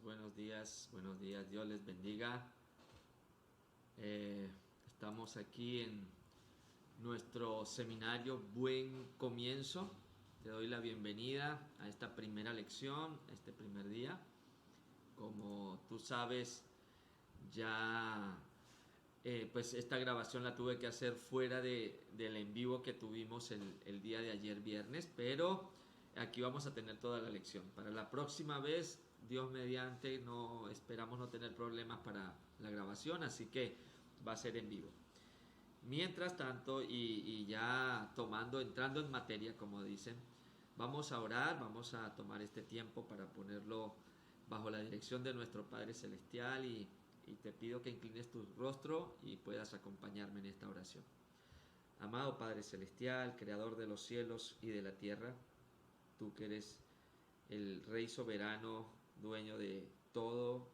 Buenos días, Dios les bendiga. Estamos aquí en nuestro seminario Buen Comienzo. Te doy la bienvenida a esta primera lección, este primer día. Como tú sabes, ya pues esta grabación la tuve que hacer fuera del en vivo que tuvimos el día de ayer viernes, pero aquí vamos a tener toda la lección. Para la próxima vez, Dios mediante, no esperamos no tener problemas para la grabación, así que va a ser en vivo. Mientras tanto, y ya entrando en materia, como dicen, vamos a orar, vamos a tomar este tiempo para ponerlo bajo la dirección de nuestro Padre Celestial y te pido que inclines tu rostro y puedas acompañarme en esta oración. Amado Padre Celestial, Creador de los cielos y de la tierra, tú que eres el Rey soberano, dueño de todo,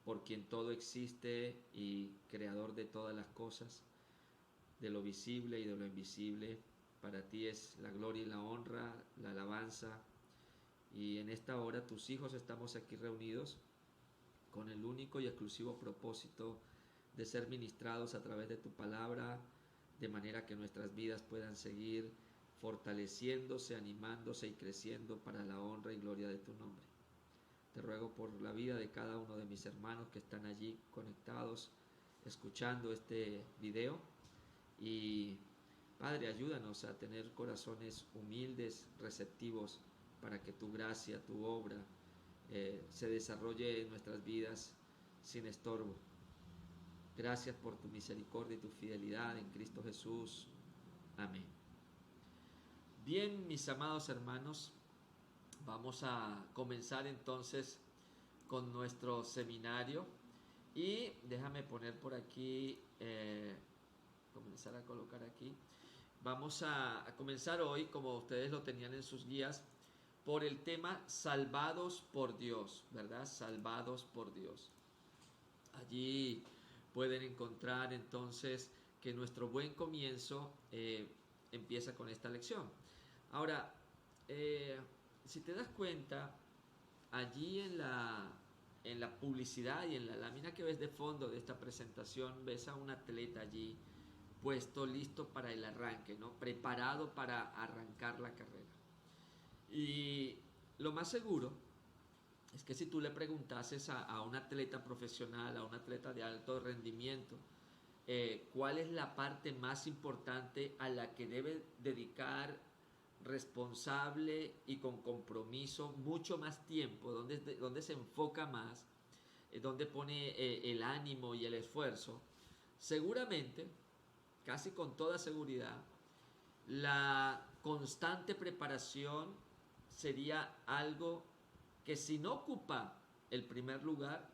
por quien todo existe y creador de todas las cosas, de lo visible y de lo invisible. Para ti es la gloria y la honra, la alabanza. Y en esta hora tus hijos estamos aquí reunidos con el único y exclusivo propósito de ser ministrados a través de tu palabra, de manera que nuestras vidas puedan seguir fortaleciéndose, animándose y creciendo para la honra y gloria de tu nombre. Te ruego por la vida de cada uno de mis hermanos que están allí conectados, escuchando este video. Y Padre, ayúdanos a tener corazones humildes, receptivos, para que tu gracia, tu obra, se desarrolle en nuestras vidas sin estorbo. Gracias por tu misericordia y tu fidelidad en Cristo Jesús. Amén. Bien, mis amados hermanos, vamos a comenzar entonces con nuestro seminario. Y déjame poner por aquí, comenzar a colocar aquí. Vamos a comenzar hoy, como ustedes lo tenían en sus guías, por el tema salvados por Dios, ¿verdad? Salvados por Dios. Allí pueden encontrar entonces que nuestro buen comienzo empieza con esta lección. Ahora, si te das cuenta, allí en la publicidad y en la lámina que ves de fondo de esta presentación, ves a un atleta allí puesto, listo para el arranque, ¿no? Preparado para arrancar la carrera. Y lo más seguro es que si tú le preguntases a un atleta profesional, a un atleta de alto rendimiento, cuál es la parte más importante a la que debe dedicar responsable y con compromiso mucho más tiempo, donde se enfoca más, donde pone el ánimo y el esfuerzo, seguramente, casi con toda seguridad, la constante preparación sería algo que si no ocupa el primer lugar,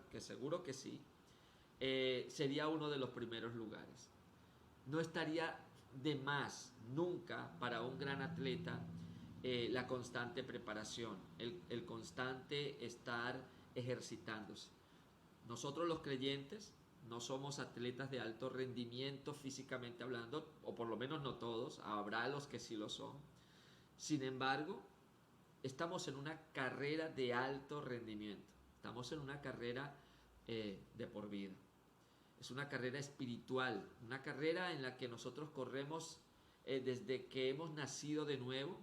que seguro que sí, sería uno de los primeros lugares. No estaría de más nunca para un gran atleta la constante preparación, el constante estar ejercitándose. Nosotros los creyentes no somos atletas de alto rendimiento físicamente hablando, o por lo menos no todos, habrá los que sí lo son. Sin embargo, estamos en una carrera de alto rendimiento, estamos en una carrera de por vida. Es una carrera espiritual, una carrera en la que nosotros corremos desde que hemos nacido de nuevo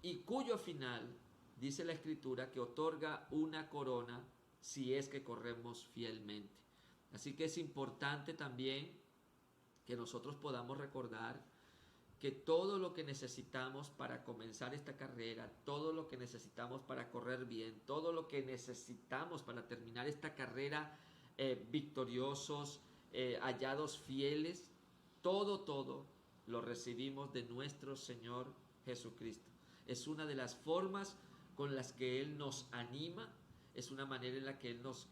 y cuyo final, dice la Escritura, que otorga una corona si es que corremos fielmente. Así que es importante también que nosotros podamos recordar que todo lo que necesitamos para comenzar esta carrera, todo lo que necesitamos para correr bien, todo lo que necesitamos para terminar esta carrera victoriosos, hallados fieles, todo lo recibimos de nuestro Señor Jesucristo. Es una de las formas con las que Él nos anima, es una manera en la que Él nos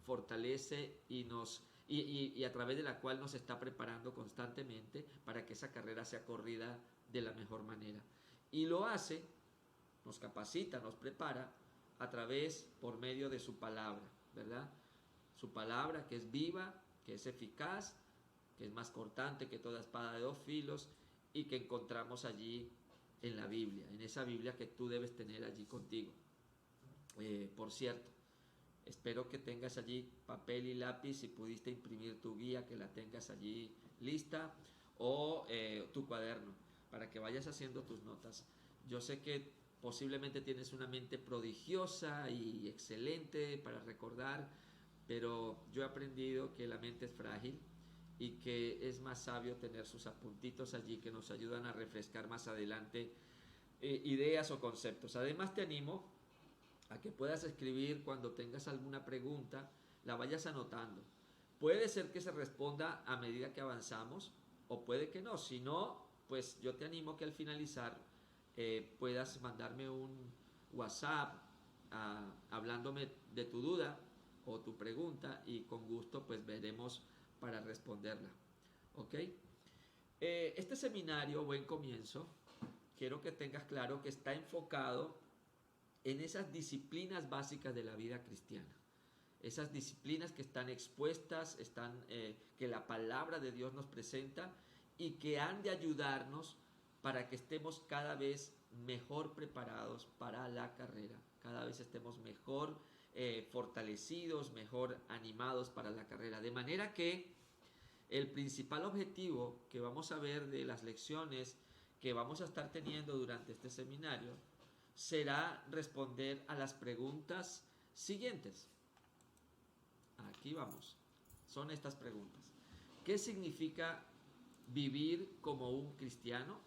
fortalece y a través de la cual nos está preparando constantemente para que esa carrera sea corrida de la mejor manera. Y lo hace, nos capacita, nos prepara a través, por medio de su palabra, ¿verdad? Su palabra que es viva, que es eficaz, que es más cortante que toda espada de dos filos y que encontramos allí en la Biblia, en esa Biblia que tú debes tener allí contigo. Por cierto, espero que tengas allí papel y lápiz, si pudiste imprimir tu guía, que la tengas allí lista, o tu cuaderno, para que vayas haciendo tus notas. Yo sé que posiblemente tienes una mente prodigiosa y excelente para recordar, pero yo he aprendido que la mente es frágil y que es más sabio tener sus apuntitos allí que nos ayudan a refrescar más adelante ideas o conceptos. Además te animo a que puedas escribir cuando tengas alguna pregunta, la vayas anotando. Puede ser que se responda a medida que avanzamos o puede que no. Si no, pues yo te animo que al finalizar puedas mandarme un WhatsApp hablándome de tu duda o tu pregunta y con gusto pues veremos para responderla. ¿Ok? Este seminario, Buen Comienzo, quiero que tengas claro que está enfocado en esas disciplinas básicas de la vida cristiana. Esas disciplinas que están expuestas, que la palabra de Dios nos presenta y que han de ayudarnos para que estemos cada vez mejor preparados para la carrera, cada vez estemos mejor fortalecidos, mejor animados para la carrera. De manera que el principal objetivo que vamos a ver de las lecciones que vamos a estar teniendo durante este seminario será responder a las preguntas siguientes. Aquí vamos. Son estas preguntas. ¿Qué significa vivir como un cristiano?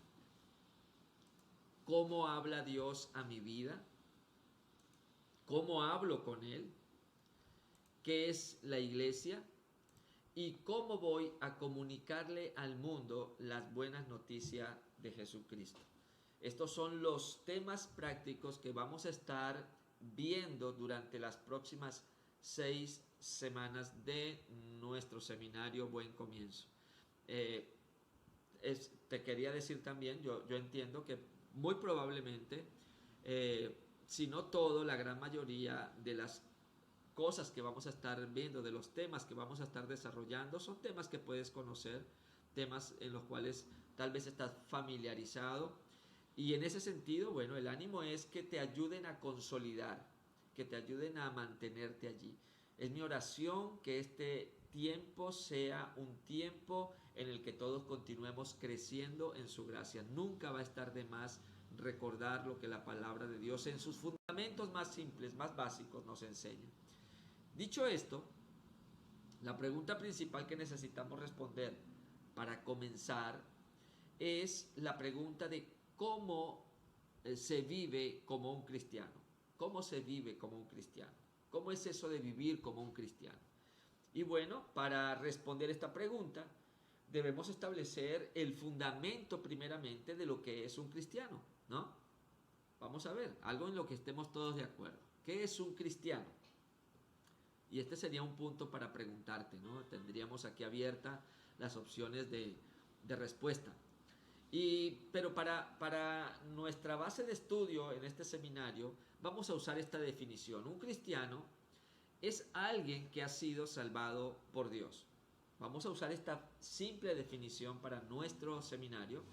¿Cómo habla Dios a mi vida? ¿Cómo hablo con Él? ¿Qué es la iglesia? ¿Y cómo voy a comunicarle al mundo las buenas noticias de Jesucristo? Estos son los temas prácticos que vamos a estar viendo durante las próximas 6 semanas de nuestro seminario Buen Comienzo. Te quería decir también, yo entiendo que muy probablemente, si no todo, la gran mayoría de las cosas que vamos a estar viendo, de los temas que vamos a estar desarrollando, son temas que puedes conocer, temas en los cuales tal vez estás familiarizado. Y en ese sentido, bueno, el ánimo es que te ayuden a consolidar, que te ayuden a mantenerte allí. Es mi oración que este tiempo sea un tiempo en el que todos continuemos creciendo en su gracia. Nunca va a estar de más recordar lo que la palabra de Dios en sus fundamentos más simples, más básicos nos enseña. Dicho esto, la pregunta principal que necesitamos responder para comenzar es la pregunta de cómo se vive como un cristiano. ¿Cómo se vive como un cristiano? ¿Cómo es eso de vivir como un cristiano? Y bueno, para responder esta pregunta, debemos establecer el fundamento primeramente de lo que es un cristiano, ¿no? Vamos a ver, algo en lo que estemos todos de acuerdo. ¿Qué es un cristiano? Y este sería un punto para preguntarte, ¿no? Tendríamos aquí abiertas las opciones de respuesta. Pero para nuestra base de estudio en este seminario vamos a usar esta definición. Un cristiano es alguien que ha sido salvado por Dios. Vamos a usar esta simple definición para nuestro seminario.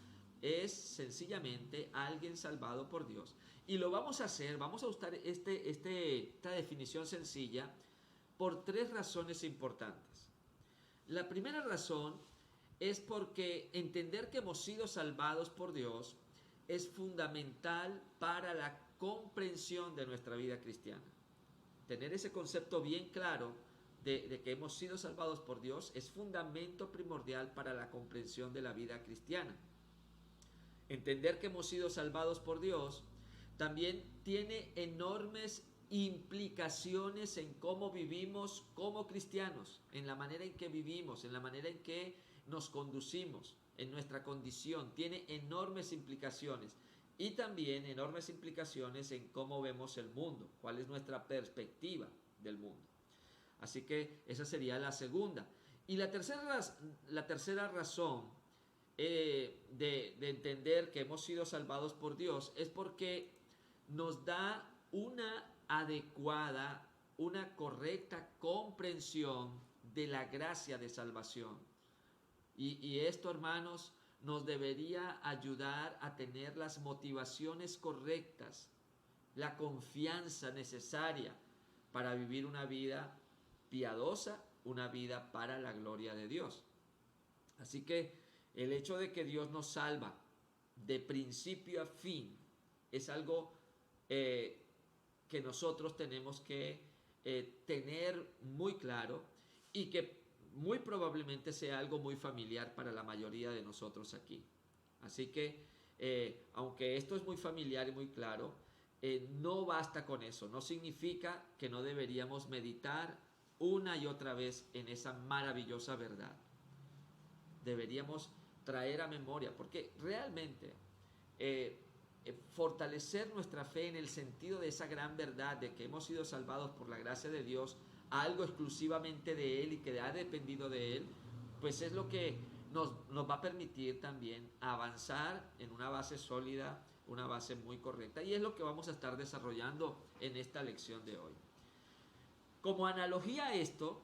Es sencillamente alguien salvado por Dios. Y lo vamos a hacer, vamos a usar esta definición sencilla por 3 razones importantes. La primera razón es porque entender que hemos sido salvados por Dios es fundamental para la comprensión de nuestra vida cristiana. Tener ese concepto bien claro de que hemos sido salvados por Dios es fundamento primordial para la comprensión de la vida cristiana. Entender que hemos sido salvados por Dios también tiene enormes implicaciones en cómo vivimos como cristianos, en la manera en que vivimos, en la manera en que nos conducimos, en nuestra condición. Tiene enormes implicaciones y también enormes implicaciones en cómo vemos el mundo, cuál es nuestra perspectiva del mundo. Así que esa sería la segunda. Y la tercera razón de entender que hemos sido salvados por Dios es porque nos da una adecuada, una correcta comprensión de la gracia de salvación. Y esto, hermanos, nos debería ayudar a tener las motivaciones correctas, la confianza necesaria para vivir una vida piadosa, una vida para la gloria de Dios. Así que el hecho de que Dios nos salva de principio a fin es algo que nosotros tenemos que tener muy claro, y que muy probablemente sea algo muy familiar para la mayoría de nosotros aquí. Así que aunque esto es muy familiar y muy claro, no basta con eso. No significa que no deberíamos meditar una y otra vez en esa maravillosa verdad. Deberíamos traer a memoria, porque realmente fortalecer nuestra fe en el sentido de esa gran verdad de que hemos sido salvados por la gracia de Dios, algo exclusivamente de Él y que ha dependido de Él, pues es lo que nos va a permitir también avanzar en una base sólida, una base muy correcta, y es lo que vamos a estar desarrollando en esta lección de hoy. Como analogía a esto,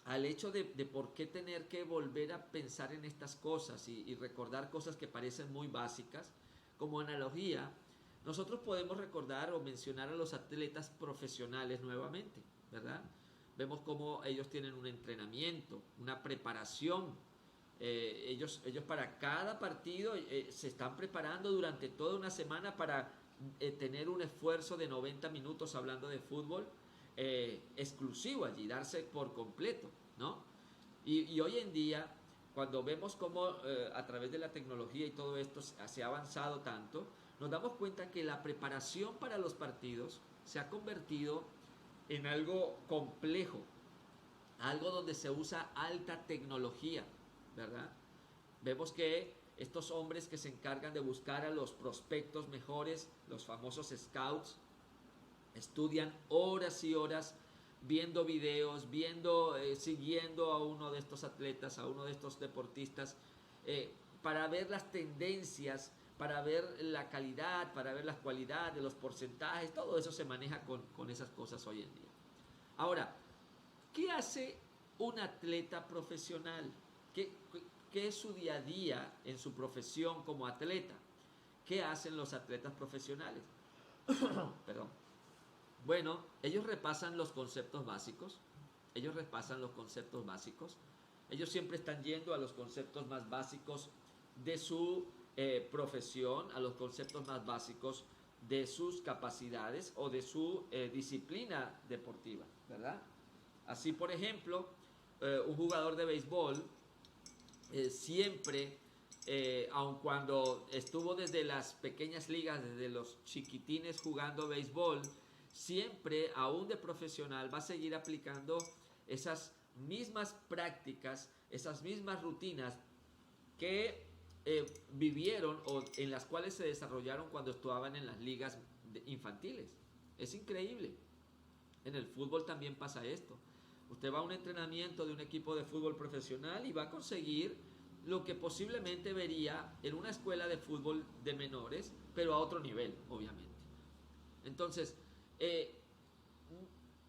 al hecho de por qué tener que volver a pensar en estas cosas y recordar cosas que parecen muy básicas, como analogía, nosotros podemos recordar o mencionar a los atletas profesionales nuevamente, ¿verdad? Vemos cómo ellos tienen un entrenamiento, una preparación. Ellos para cada partido se están preparando durante toda una semana para tener un esfuerzo de 90 minutos hablando de fútbol, exclusivo allí, darse por completo, ¿no? Y hoy en día, cuando vemos cómo a través de la tecnología y todo esto se ha avanzado tanto, nos damos cuenta que la preparación para los partidos se ha convertido en algo complejo, algo donde se usa alta tecnología, ¿verdad? Vemos que estos hombres que se encargan de buscar a los prospectos mejores, los famosos scouts, estudian horas y horas viendo videos, siguiendo a uno de estos atletas, a uno de estos deportistas, para ver las tendencias, para ver la calidad, para ver las cualidades, los porcentajes, todo eso se maneja con esas cosas hoy en día. Ahora, ¿qué hace un atleta profesional? ¿Qué es su día a día en su profesión como atleta? ¿Qué hacen los atletas profesionales? Perdón. Bueno, ellos repasan los conceptos básicos. Ellos siempre están yendo a los conceptos más básicos de su profesión, a los conceptos más básicos de sus capacidades o de su disciplina deportiva, ¿verdad? Así, por ejemplo, un jugador de béisbol siempre, aun cuando estuvo desde las pequeñas ligas, desde los chiquitines jugando béisbol, siempre, aún de profesional, va a seguir aplicando esas mismas prácticas, esas mismas rutinas que vivieron o en las cuales se desarrollaron cuando estaban en las ligas infantiles. Es increíble. En el fútbol también pasa esto. Usted va a un entrenamiento de un equipo de fútbol profesional y va a conseguir lo que posiblemente vería en una escuela de fútbol de menores, pero a otro nivel, obviamente. Entonces,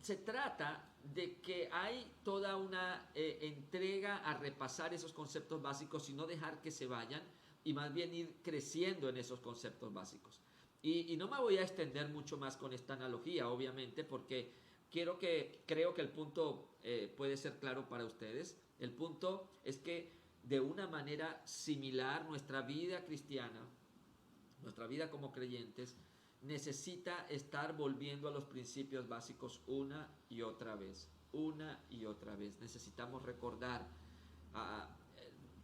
se trata de que hay toda una entrega a repasar esos conceptos básicos y no dejar que se vayan, y más bien ir creciendo en esos conceptos básicos. Y no me voy a extender mucho más con esta analogía, obviamente, porque creo que el punto puede ser claro para ustedes. El punto es que de una manera similar nuestra vida cristiana, nuestra vida como creyentes, necesita estar volviendo a los principios básicos una y otra vez. Necesitamos recordar,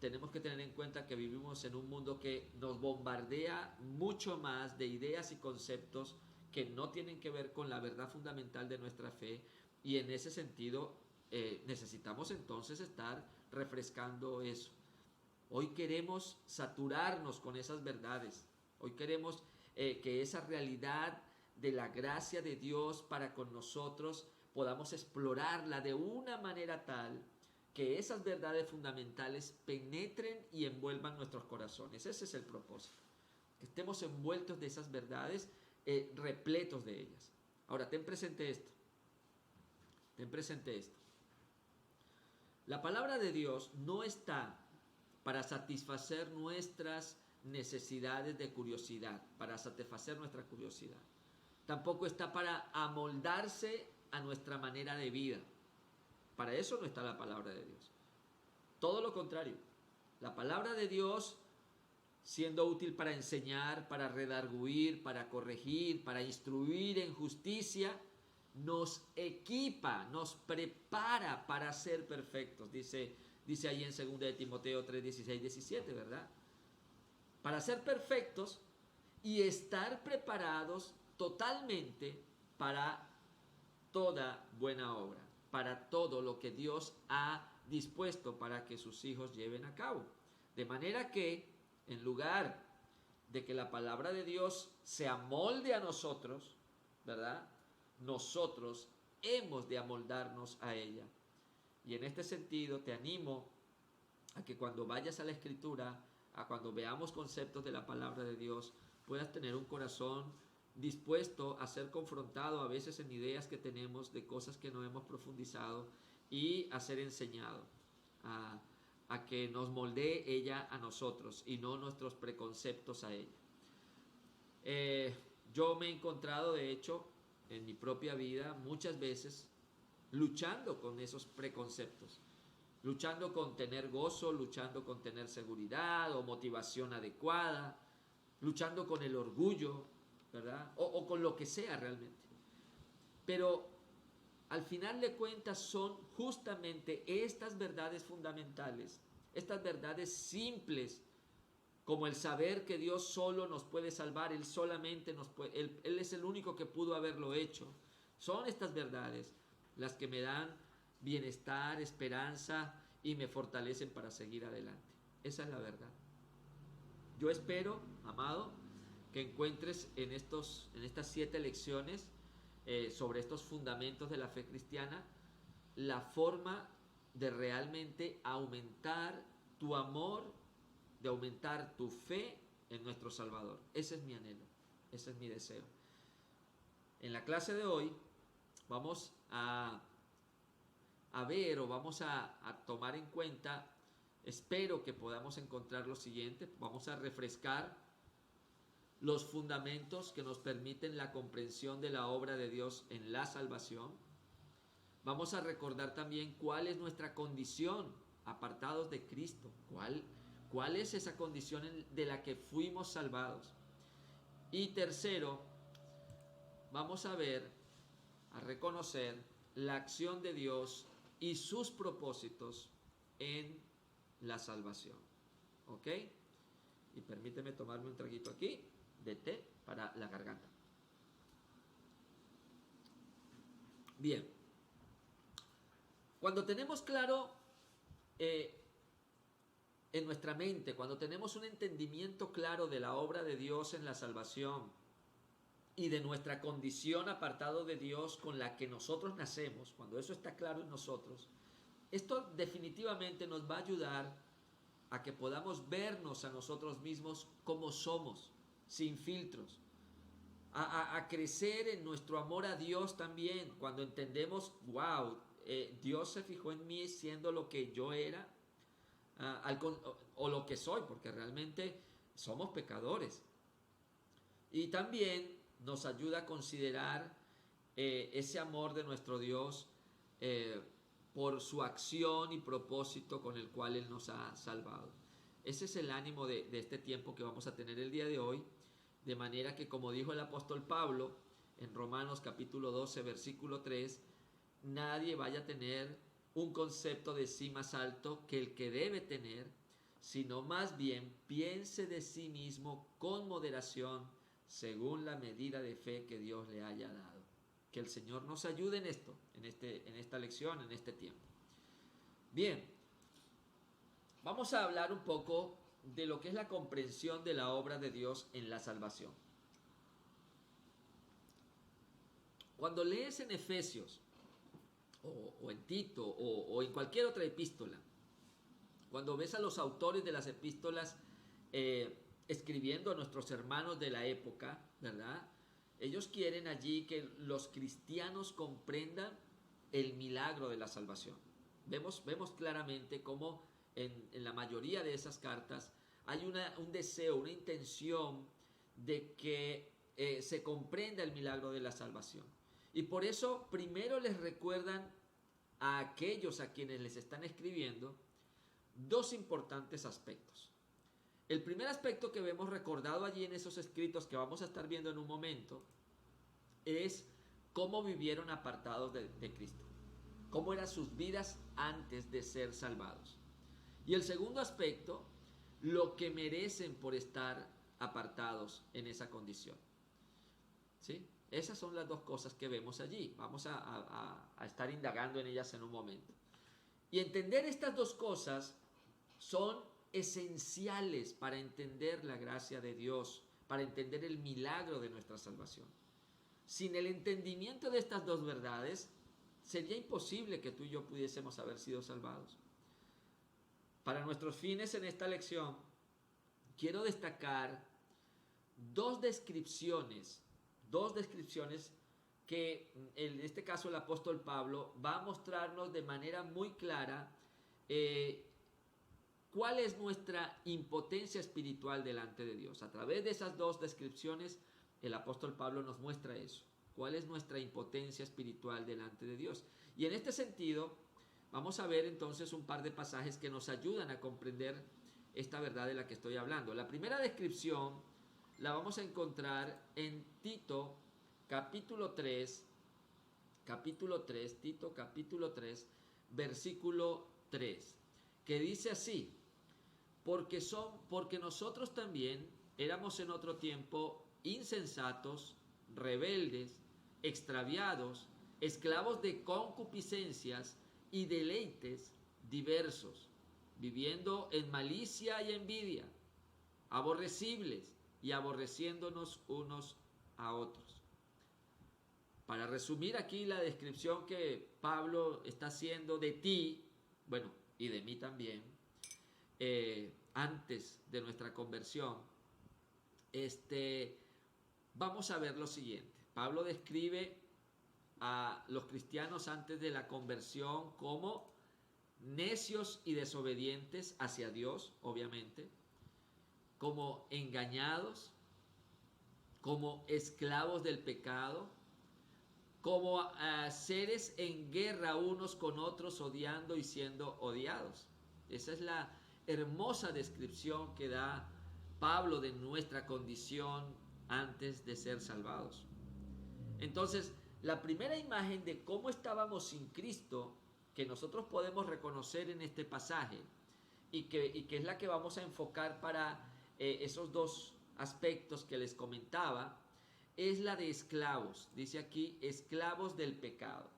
tenemos que tener en cuenta que vivimos en un mundo que nos bombardea mucho más de ideas y conceptos que no tienen que ver con la verdad fundamental de nuestra fe, y en ese sentido necesitamos entonces estar refrescando eso. Hoy queremos saturarnos con esas verdades. Hoy queremos que esa realidad de la gracia de Dios para con nosotros podamos explorarla de una manera tal que esas verdades fundamentales penetren y envuelvan nuestros corazones. Ese es el propósito. Que estemos envueltos de esas verdades, repletos de ellas. Ahora, ten presente esto. La palabra de Dios no está para satisfacer nuestras necesidades de curiosidad, para satisfacer nuestra curiosidad. Tampoco está para amoldarse a nuestra manera de vida. Para eso no está la palabra de Dios. Todo lo contrario. La palabra de Dios, siendo útil para enseñar, para redarguir, para corregir, para instruir en justicia, nos equipa, nos prepara para ser perfectos. Dice ahí en 2 de Timoteo 3, 16, 17, ¿verdad? Para ser perfectos y estar preparados totalmente para toda buena obra, para todo lo que Dios ha dispuesto para que sus hijos lleven a cabo. De manera que, en lugar de que la palabra de Dios se amolde a nosotros, ¿verdad? Nosotros hemos de amoldarnos a ella. Y en este sentido te animo a que cuando vayas a la Escritura, a cuando veamos conceptos de la palabra de Dios, puedas tener un corazón dispuesto a ser confrontado a veces en ideas que tenemos de cosas que no hemos profundizado y a ser enseñado, a que nos moldee ella a nosotros y no nuestros preconceptos a ella. Yo me he encontrado, de hecho, en mi propia vida muchas veces luchando con esos preconceptos, luchando con tener gozo, luchando con tener seguridad o motivación adecuada, luchando con el orgullo, ¿verdad? O con lo que sea realmente. Pero al final de cuentas son justamente estas verdades fundamentales, estas verdades simples, como el saber que Dios solo nos puede salvar, Él solamente nos puede, Él es el único que pudo haberlo hecho. Son estas verdades las que me dan bienestar, esperanza y me fortalecen para seguir adelante. Esa es la verdad. Yo espero, amado, que encuentres en estas 7 lecciones sobre estos fundamentos de la fe cristiana la forma de realmente aumentar tu amor, de aumentar tu fe en nuestro Salvador. Ese es mi anhelo, ese es mi deseo. En la clase de hoy vamos a ver o vamos a tomar en cuenta, espero que podamos encontrar lo siguiente. Vamos a refrescar los fundamentos que nos permiten la comprensión de la obra de Dios en la salvación. Vamos a recordar también cuál es nuestra condición apartados de Cristo, cuál es esa condición de la que fuimos salvados. Y tercero, vamos a ver, a reconocer la acción de Dios y sus propósitos en la salvación. ¿Ok? Y permíteme tomarme un traguito aquí de té para la garganta. Bien. Cuando tenemos claro en nuestra mente, cuando tenemos un entendimiento claro de la obra de Dios en la salvación y de nuestra condición apartado de Dios con la que nosotros nacemos, cuando eso está claro en nosotros, esto definitivamente nos va a ayudar a que podamos vernos a nosotros mismos como somos, sin filtros, a crecer en nuestro amor a Dios también, cuando entendemos, wow, Dios se fijó en mí siendo lo que yo era, o lo que soy, porque realmente somos pecadores. Y también nos ayuda a considerar ese amor de nuestro Dios por su acción y propósito con el cual Él nos ha salvado. Ese es el ánimo de este tiempo que vamos a tener el día de hoy, de manera que, como dijo el apóstol Pablo en Romanos capítulo 12, versículo 3, nadie vaya a tener un concepto de sí más alto que el que debe tener, sino más bien piense de sí mismo con moderación, según la medida de fe que Dios le haya dado. Que el Señor nos ayude en esto, en esta lección, en este tiempo. Bien, vamos a hablar un poco de lo que es la comprensión de la obra de Dios en la salvación. Cuando lees en Efesios, o en Tito, o en cualquier otra epístola, cuando ves a los autores de las epístolas escribiendo a nuestros hermanos de la época, ¿verdad? Ellos quieren allí que los cristianos comprendan el milagro de la salvación. Vemos claramente cómo en la mayoría de esas cartas, hay un deseo, una intención de que se comprenda el milagro de la salvación. Y por eso primero les recuerdan a aquellos a quienes les están escribiendo dos importantes aspectos. El primer aspecto que vemos recordado allí en esos escritos que vamos a estar viendo en un momento es cómo vivieron apartados de Cristo, cómo eran sus vidas antes de ser salvados. Y el segundo aspecto, lo que merecen por estar apartados en esa condición. ¿Sí? Esas son las dos cosas que vemos allí. Vamos a estar indagando en ellas en un momento. Y entender estas dos cosas son esenciales para entender la gracia de Dios, para entender el milagro de nuestra salvación. Sin el entendimiento de estas dos verdades, sería imposible que tú y yo pudiésemos haber sido salvados. Para nuestros fines en esta lección, quiero destacar dos descripciones que en este caso el apóstol Pablo va a mostrarnos de manera muy clara cuál es nuestra impotencia espiritual delante de Dios. A través de esas dos descripciones, el apóstol Pablo nos muestra eso. ¿Cuál es nuestra impotencia espiritual delante de Dios? Y en este sentido, vamos a ver entonces un par de pasajes que nos ayudan a comprender esta verdad de la que estoy hablando. La primera descripción la vamos a encontrar en Tito capítulo 3, Tito capítulo 3, versículo 3, que dice así: porque nosotros también éramos en otro tiempo insensatos, rebeldes, extraviados, esclavos de concupiscencias y deleites diversos, viviendo en malicia y envidia, aborrecibles y aborreciéndonos unos a otros. Para resumir aquí la descripción que Pablo está haciendo de ti, bueno, y de mí también, antes de nuestra conversión, vamos a ver lo siguiente. Pablo describe a los cristianos antes de la conversión como necios y desobedientes hacia Dios, obviamente, como engañados, como esclavos del pecado, como seres en guerra unos con otros, odiando y siendo odiados. Esa es la hermosa descripción que da Pablo de nuestra condición antes de ser salvados. Entonces, la primera imagen de cómo estábamos sin Cristo, que nosotros podemos reconocer en este pasaje, y que es la que vamos a enfocar para esos dos aspectos que les comentaba, es la de esclavos. Dice aquí, esclavos del pecado.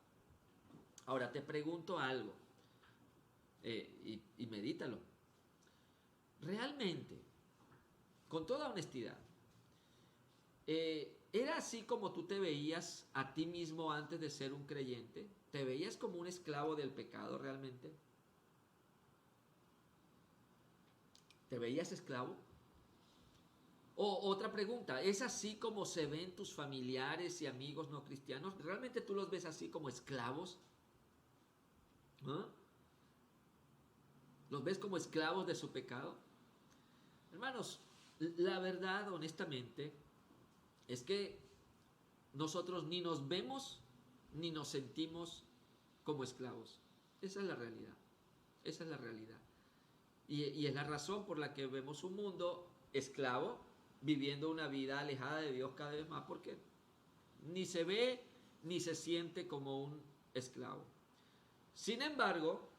Ahora te pregunto algo, y medítalo. Realmente, con toda honestidad, ¿era así como tú te veías a ti mismo antes de ser un creyente? ¿Te veías como un esclavo del pecado realmente? ¿Te veías esclavo? O otra pregunta, ¿es así como se ven tus familiares y amigos no cristianos? ¿Realmente tú los ves así como esclavos? ¿Ah? ¿Los ves como esclavos de su pecado? Hermanos, la verdad, honestamente, es que nosotros ni nos vemos ni nos sentimos como esclavos. Esa es la realidad. Esa es la realidad. Y es la razón por la que vemos un mundo esclavo, viviendo una vida alejada de Dios cada vez más, porque ni se ve ni se siente como un esclavo. Sin embargo,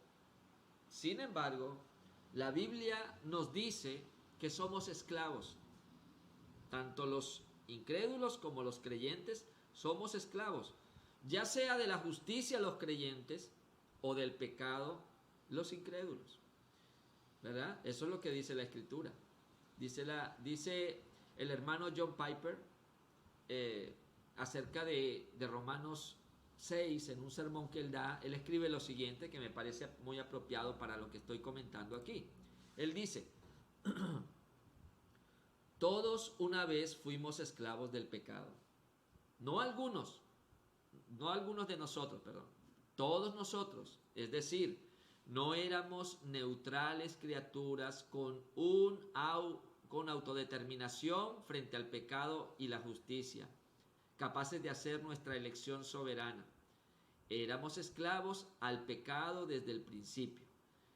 la Biblia nos dice que somos esclavos. Tanto los incrédulos como los creyentes somos esclavos, ya sea de la justicia los creyentes o del pecado los incrédulos. ¿Verdad? Eso es lo que dice la Escritura. Dice el hermano John Piper acerca de Romanos 6, en un sermón que él da. Él escribe lo siguiente, que me parece muy apropiado para lo que estoy comentando aquí. Él dice: todos una vez fuimos esclavos del pecado. No algunos de nosotros, perdón. Todos nosotros, es decir, No éramos neutrales criaturas con autodeterminación frente al pecado y la justicia, capaces de hacer nuestra elección soberana. Éramos esclavos al pecado desde el principio.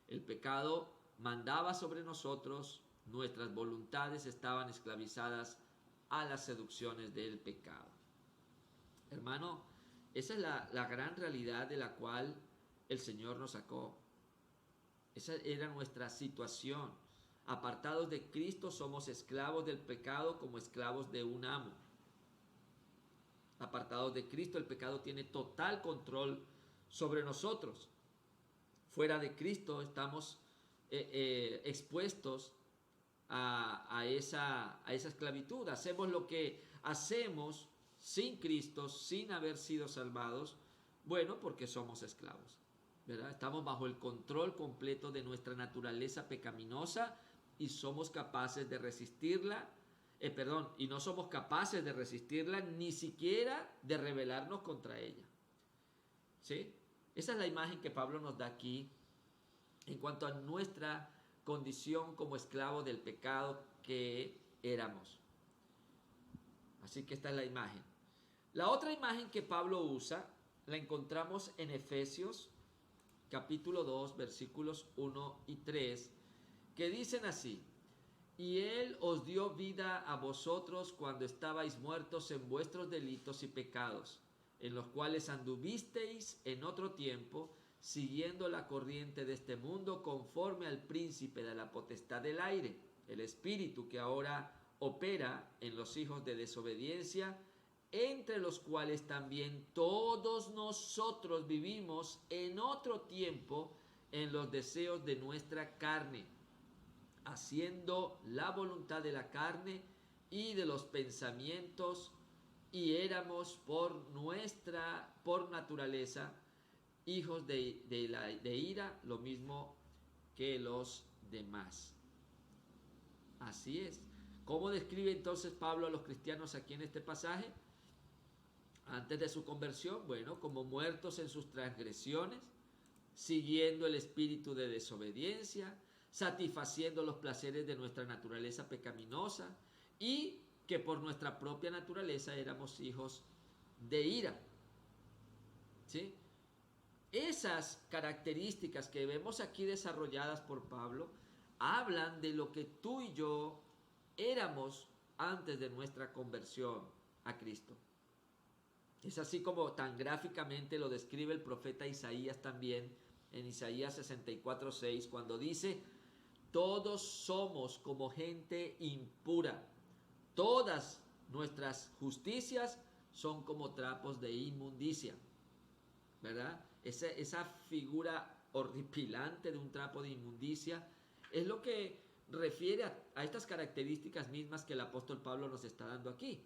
El pecado mandaba sobre nosotros, nuestras voluntades estaban esclavizadas a las seducciones del pecado. Hermano, esa es la gran realidad de la cual el Señor nos sacó. Esa era nuestra situación. Apartados de Cristo somos esclavos del pecado como esclavos de un amo. Apartados de Cristo, el pecado tiene total control sobre nosotros. Fuera de Cristo estamos expuestos a esa esclavitud. Hacemos lo que hacemos sin Cristo, sin haber sido salvados, bueno, porque somos esclavos, ¿verdad? Estamos bajo el control completo de nuestra naturaleza pecaminosa y somos capaces de resistirla, y no somos capaces de resistirla ni siquiera de rebelarnos contra ella. ¿Sí? Esa es la imagen que Pablo nos da aquí en cuanto a nuestra condición como esclavo del pecado que éramos. Así que esta es la imagen. La otra imagen que Pablo usa la encontramos en Efesios capítulo 2 versículos 1 y 3, que dicen así: y Él os dio vida a vosotros cuando estabais muertos en vuestros delitos y pecados, en los cuales anduvisteis en otro tiempo, siguiendo la corriente de este mundo, conforme al príncipe de la potestad del aire, el espíritu que ahora opera en los hijos de desobediencia, entre los cuales también todos nosotros vivimos en otro tiempo en los deseos de nuestra carne, haciendo la voluntad de la carne y de los pensamientos, y éramos por naturaleza hijos de ira, lo mismo que los demás. Así es. ¿Cómo describe entonces Pablo a los cristianos aquí en este pasaje? Antes de su conversión, bueno, como muertos en sus transgresiones, siguiendo el espíritu de desobediencia, satisfaciendo los placeres de nuestra naturaleza pecaminosa, y que por nuestra propia naturaleza éramos hijos de ira. ¿Sí? Esas características que vemos aquí desarrolladas por Pablo hablan de lo que tú y yo éramos antes de nuestra conversión a Cristo. Es así como tan gráficamente lo describe el profeta Isaías también en Isaías 64:6, cuando dice: todos somos como gente impura, todas nuestras justicias son como trapos de inmundicia, ¿verdad? Esa figura horripilante de un trapo de inmundicia es lo que refiere a estas características mismas que el apóstol Pablo nos está dando aquí.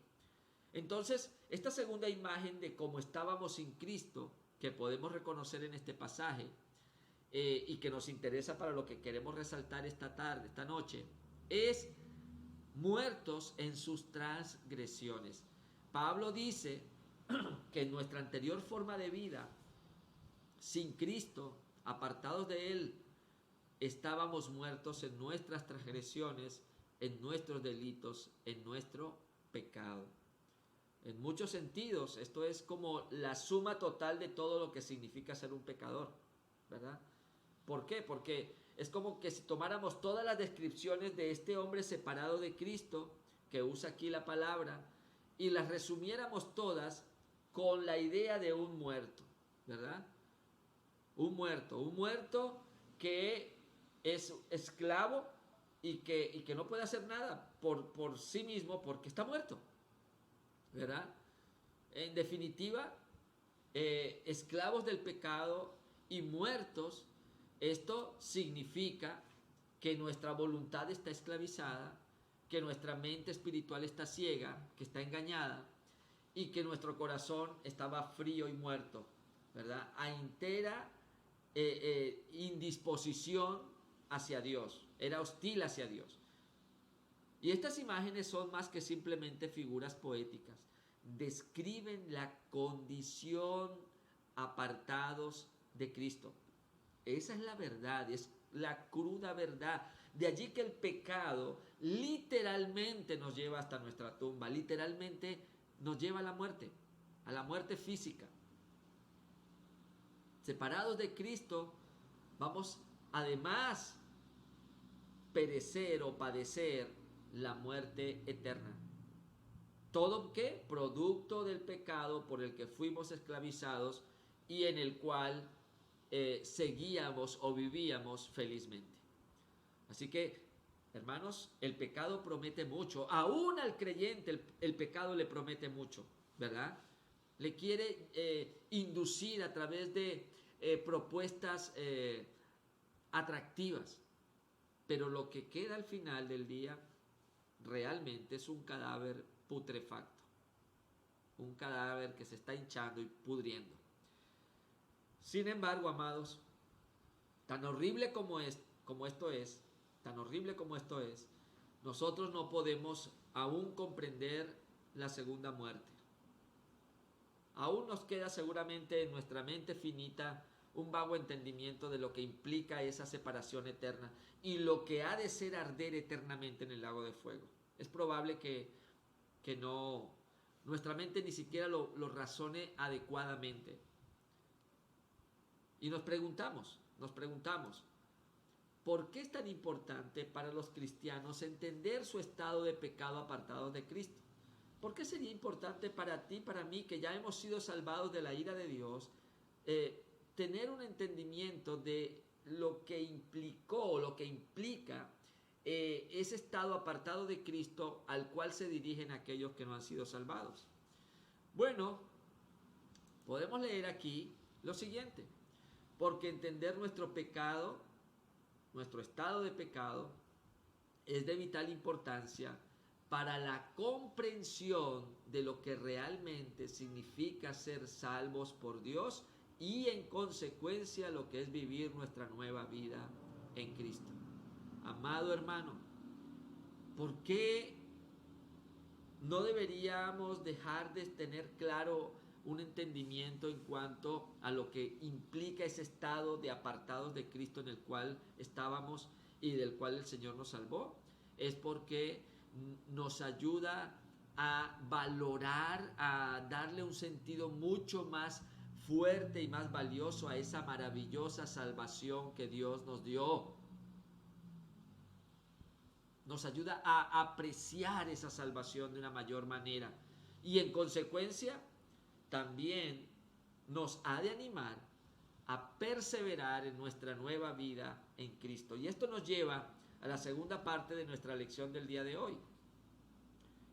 Entonces, esta segunda imagen de cómo estábamos sin Cristo, que podemos reconocer en este pasaje, y que nos interesa para lo que queremos resaltar esta noche, es muertos en sus transgresiones. Pablo dice que en nuestra anterior forma de vida, sin Cristo, apartados de Él, estábamos muertos en nuestras transgresiones, en nuestros delitos, en nuestro pecado. En muchos sentidos, esto es como la suma total de todo lo que significa ser un pecador, ¿verdad? ¿Por qué? Porque es como que si tomáramos todas las descripciones de este hombre separado de Cristo, que usa aquí la palabra, y las resumiéramos todas con la idea de un muerto, ¿verdad? Un muerto que es esclavo y que no puede hacer nada por sí mismo porque está muerto, ¿verdad? En definitiva, esclavos del pecado y muertos. Esto significa que nuestra voluntad está esclavizada, que nuestra mente espiritual está ciega, que está engañada, y que nuestro corazón estaba frío y muerto, ¿verdad? A entera indisposición hacia Dios, era hostil hacia Dios. Y estas imágenes son más que simplemente figuras poéticas, describen la condición apartados de Cristo. Esa es la verdad, es la cruda verdad. De allí que el pecado literalmente nos lleva hasta nuestra tumba, literalmente nos lleva a la muerte física. Separados de Cristo, vamos además perecer o padecer la muerte eterna. ¿Todo qué? Producto del pecado por el que fuimos esclavizados y en el cual seguíamos o vivíamos felizmente. Así que, hermanos, el pecado promete mucho. Aún al creyente el pecado le promete mucho, ¿verdad? Le quiere inducir a través de propuestas atractivas. Pero lo que queda al final del día realmente es un cadáver putrefacto. Un cadáver que se está hinchando y pudriendo. Sin embargo, amados, tan horrible como esto es, nosotros no podemos aún comprender la segunda muerte. Aún nos queda seguramente en nuestra mente finita un vago entendimiento de lo que implica esa separación eterna y lo que ha de ser arder eternamente en el lago de fuego. Es probable que no, nuestra mente ni siquiera lo razone adecuadamente. Y nos preguntamos, ¿por qué es tan importante para los cristianos entender su estado de pecado apartados de Cristo? ¿Por qué sería importante para ti, para mí, que ya hemos sido salvados de la ira de Dios, tener un entendimiento de lo que implicó o lo que implica ese estado apartado de Cristo al cual se dirigen aquellos que no han sido salvados? Bueno, podemos leer aquí lo siguiente. Porque entender nuestro pecado, nuestro estado de pecado, es de vital importancia para la comprensión de lo que realmente significa ser salvos por Dios y en consecuencia lo que es vivir nuestra nueva vida en Cristo. Amado hermano, ¿por qué no deberíamos dejar de tener claro un entendimiento en cuanto a lo que implica ese estado de apartados de Cristo en el cual estábamos y del cual el Señor nos salvó? Es porque nos ayuda a valorar, a darle un sentido mucho más fuerte y más valioso a esa maravillosa salvación que Dios nos dio. Nos ayuda a apreciar esa salvación de una mayor manera y en consecuencia también nos ha de animar a perseverar en nuestra nueva vida en Cristo. Y esto nos lleva a la segunda parte de nuestra lección del día de hoy.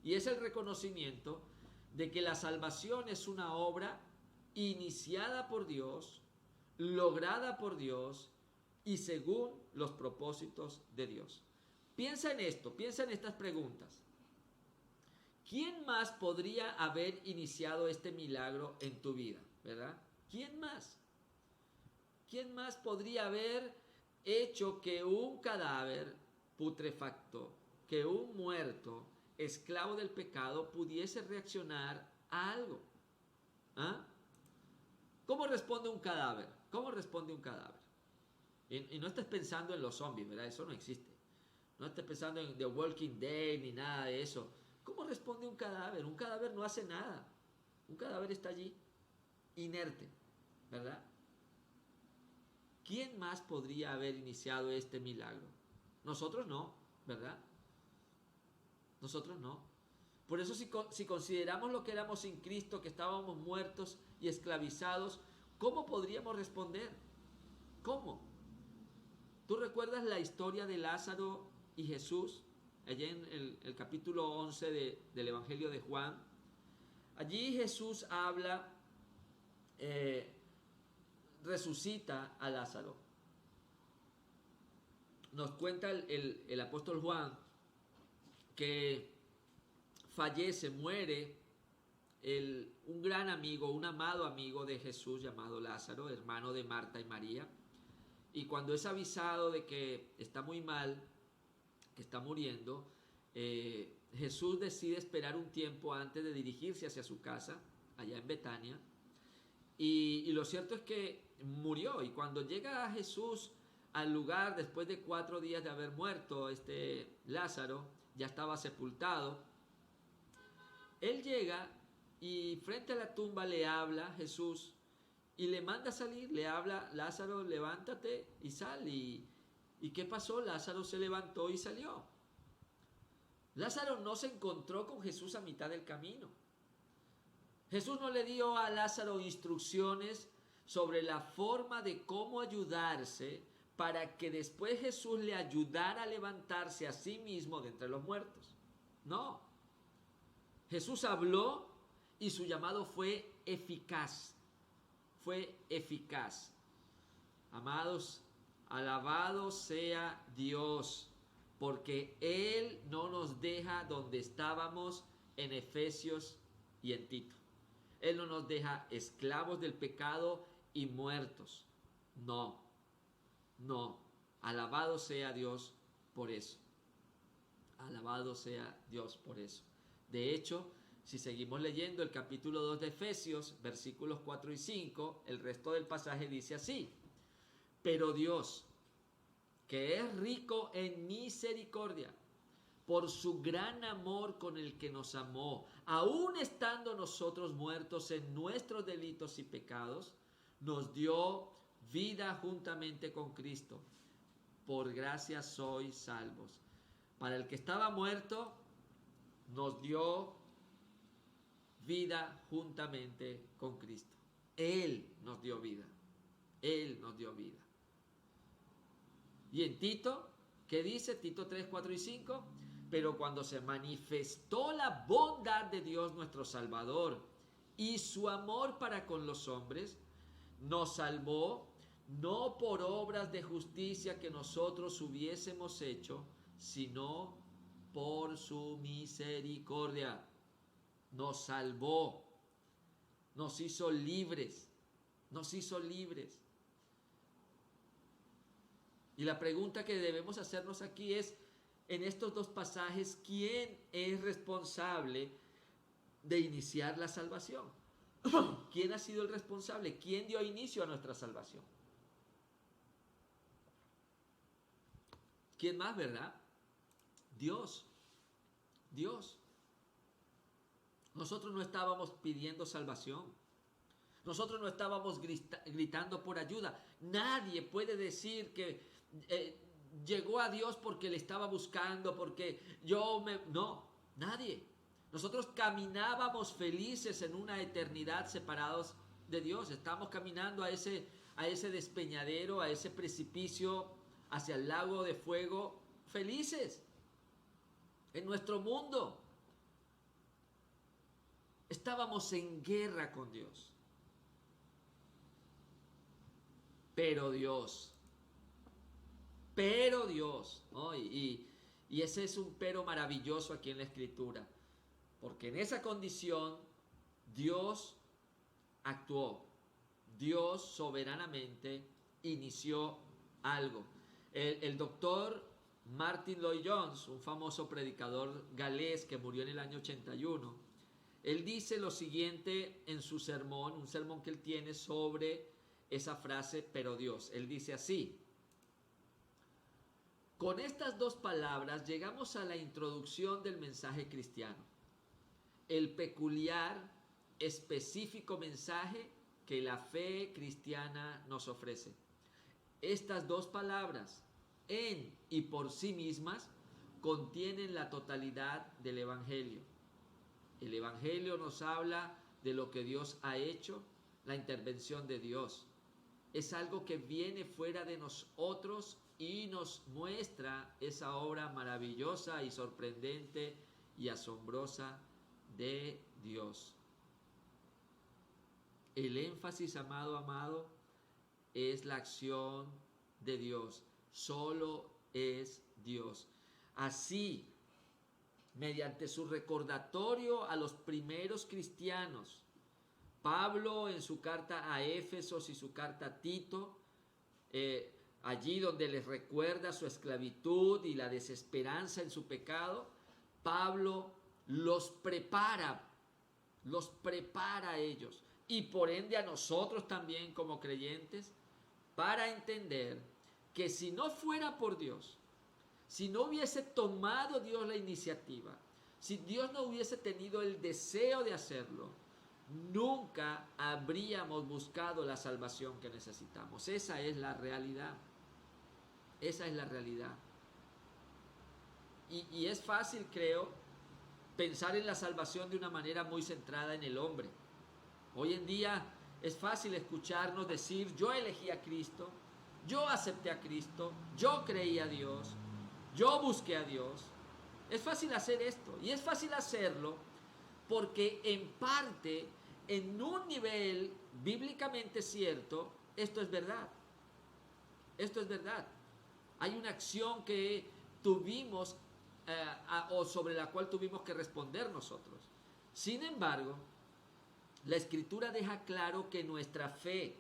Y es el reconocimiento de que la salvación es una obra iniciada por Dios, lograda por Dios y según los propósitos de Dios. Piensa en esto, piensa en estas preguntas. ¿Quién más podría haber iniciado este milagro en tu vida? ¿Verdad? ¿Quién más? ¿Quién más podría haber hecho que un cadáver putrefacto, que un muerto, esclavo del pecado, pudiese reaccionar a algo? ¿Ah? ¿Cómo responde un cadáver? ¿Cómo responde un cadáver? Y no estés pensando en los zombies, ¿verdad? Eso no existe. No estés pensando en The Walking Dead ni nada de eso. ¿Cómo responde un cadáver? Un cadáver no hace nada. Un cadáver está allí, inerte, ¿verdad? ¿Quién más podría haber iniciado este milagro? Nosotros no, ¿verdad? Nosotros no. Por eso si consideramos lo que éramos sin Cristo, que estábamos muertos y esclavizados, ¿cómo podríamos responder? ¿Cómo? ¿Tú recuerdas la historia de Lázaro y Jesús? Allí en el capítulo 11 del Evangelio de Juan. Allí Jesús habla, resucita a Lázaro. Nos cuenta el apóstol Juan que fallece, muere un gran amigo, un amado amigo de Jesús llamado Lázaro, hermano de Marta y María. Y cuando es avisado de que está muy mal, que está muriendo, Jesús decide esperar un tiempo antes de dirigirse hacia su casa, allá en Betania. Y lo cierto es que murió. Y cuando llega Jesús al lugar, después de 4 días de haber muerto Lázaro, ya estaba sepultado, él llega y frente a la tumba le habla Jesús y le manda salir, le habla: Lázaro, levántate y sal. ¿Y qué pasó? Lázaro se levantó y salió. Lázaro no se encontró con Jesús a mitad del camino. Jesús no le dio a Lázaro instrucciones sobre la forma de cómo ayudarse para que después Jesús le ayudara a levantarse a sí mismo de entre los muertos. No. Jesús habló y su llamado fue eficaz. Fue eficaz. Amados, alabado sea Dios, porque Él no nos deja donde estábamos en Efesios y en Tito. Él no nos deja esclavos del pecado y muertos. No, no. Alabado sea Dios por eso. Alabado sea Dios por eso. De hecho, si seguimos leyendo el capítulo 2 de Efesios, versículos 4 y 5, el resto del pasaje dice así: pero Dios, que es rico en misericordia, por su gran amor con el que nos amó, aun estando nosotros muertos en nuestros delitos y pecados, nos dio vida juntamente con Cristo. Por gracia sois salvos. Para el que estaba muerto, nos dio vida juntamente con Cristo. Él nos dio vida. Él nos dio vida. Y en Tito, ¿qué dice? Tito 3, 4 y 5. Pero cuando se manifestó la bondad de Dios nuestro Salvador y su amor para con los hombres, nos salvó no por obras de justicia que nosotros hubiésemos hecho, sino por su misericordia. Nos salvó, nos hizo libres, nos hizo libres. Y la pregunta que debemos hacernos aquí es, en estos dos pasajes, ¿quién es responsable de iniciar la salvación? ¿Quién ha sido el responsable? ¿Quién dio inicio a nuestra salvación? ¿Quién más, verdad? Dios. Dios. Nosotros no estábamos pidiendo salvación. Nosotros no estábamos gritando por ayuda. Nadie puede decir que llegó a Dios porque le estaba buscando, porque No, nadie. Nosotros caminábamos felices en una eternidad separados de Dios. Estamos caminando a ese despeñadero, a ese precipicio, hacia el lago de fuego, felices. En nuestro mundo estábamos en guerra con Dios. Pero Dios, ¿no? Y ese es un pero maravilloso aquí en la Escritura, porque en esa condición Dios actuó, Dios soberanamente inició algo. El doctor Martyn Lloyd-Jones, un famoso predicador galés que murió en el año 81, él dice lo siguiente en su sermón, un sermón que él tiene sobre esa frase, pero Dios. Él dice así: con estas dos palabras llegamos a la introducción del mensaje cristiano, el peculiar, específico mensaje que la fe cristiana nos ofrece. Estas dos palabras, en y por sí mismas, contienen la totalidad del Evangelio. El Evangelio nos habla de lo que Dios ha hecho, la intervención de Dios. Es algo que viene fuera de nosotros y nos muestra esa obra maravillosa y sorprendente y asombrosa de Dios. El énfasis, amado, es la acción de Dios. Solo es Dios. Así, mediante su recordatorio a los primeros cristianos, Pablo en su carta a Éfesos y su carta a Tito, allí donde les recuerda su esclavitud y la desesperanza en su pecado, Pablo los prepara a ellos y por ende a nosotros también como creyentes, para entender que si no fuera por Dios, si no hubiese tomado Dios la iniciativa, si Dios no hubiese tenido el deseo de hacerlo, nunca habríamos buscado la salvación que necesitamos. Esa es la realidad. Esa es la realidad. Y es fácil, creo, pensar en la salvación de una manera muy centrada en el hombre. Hoy en día es fácil escucharnos decir: yo elegí a Cristo, yo acepté a Cristo, yo creí a Dios, yo busqué a Dios. Es fácil hacer esto, y es fácil hacerlo porque en parte, en un nivel bíblicamente cierto, esto es verdad. Esto es verdad. Hay una acción que tuvimos o sobre la cual tuvimos que responder nosotros. Sin embargo, la Escritura deja claro que nuestra fe,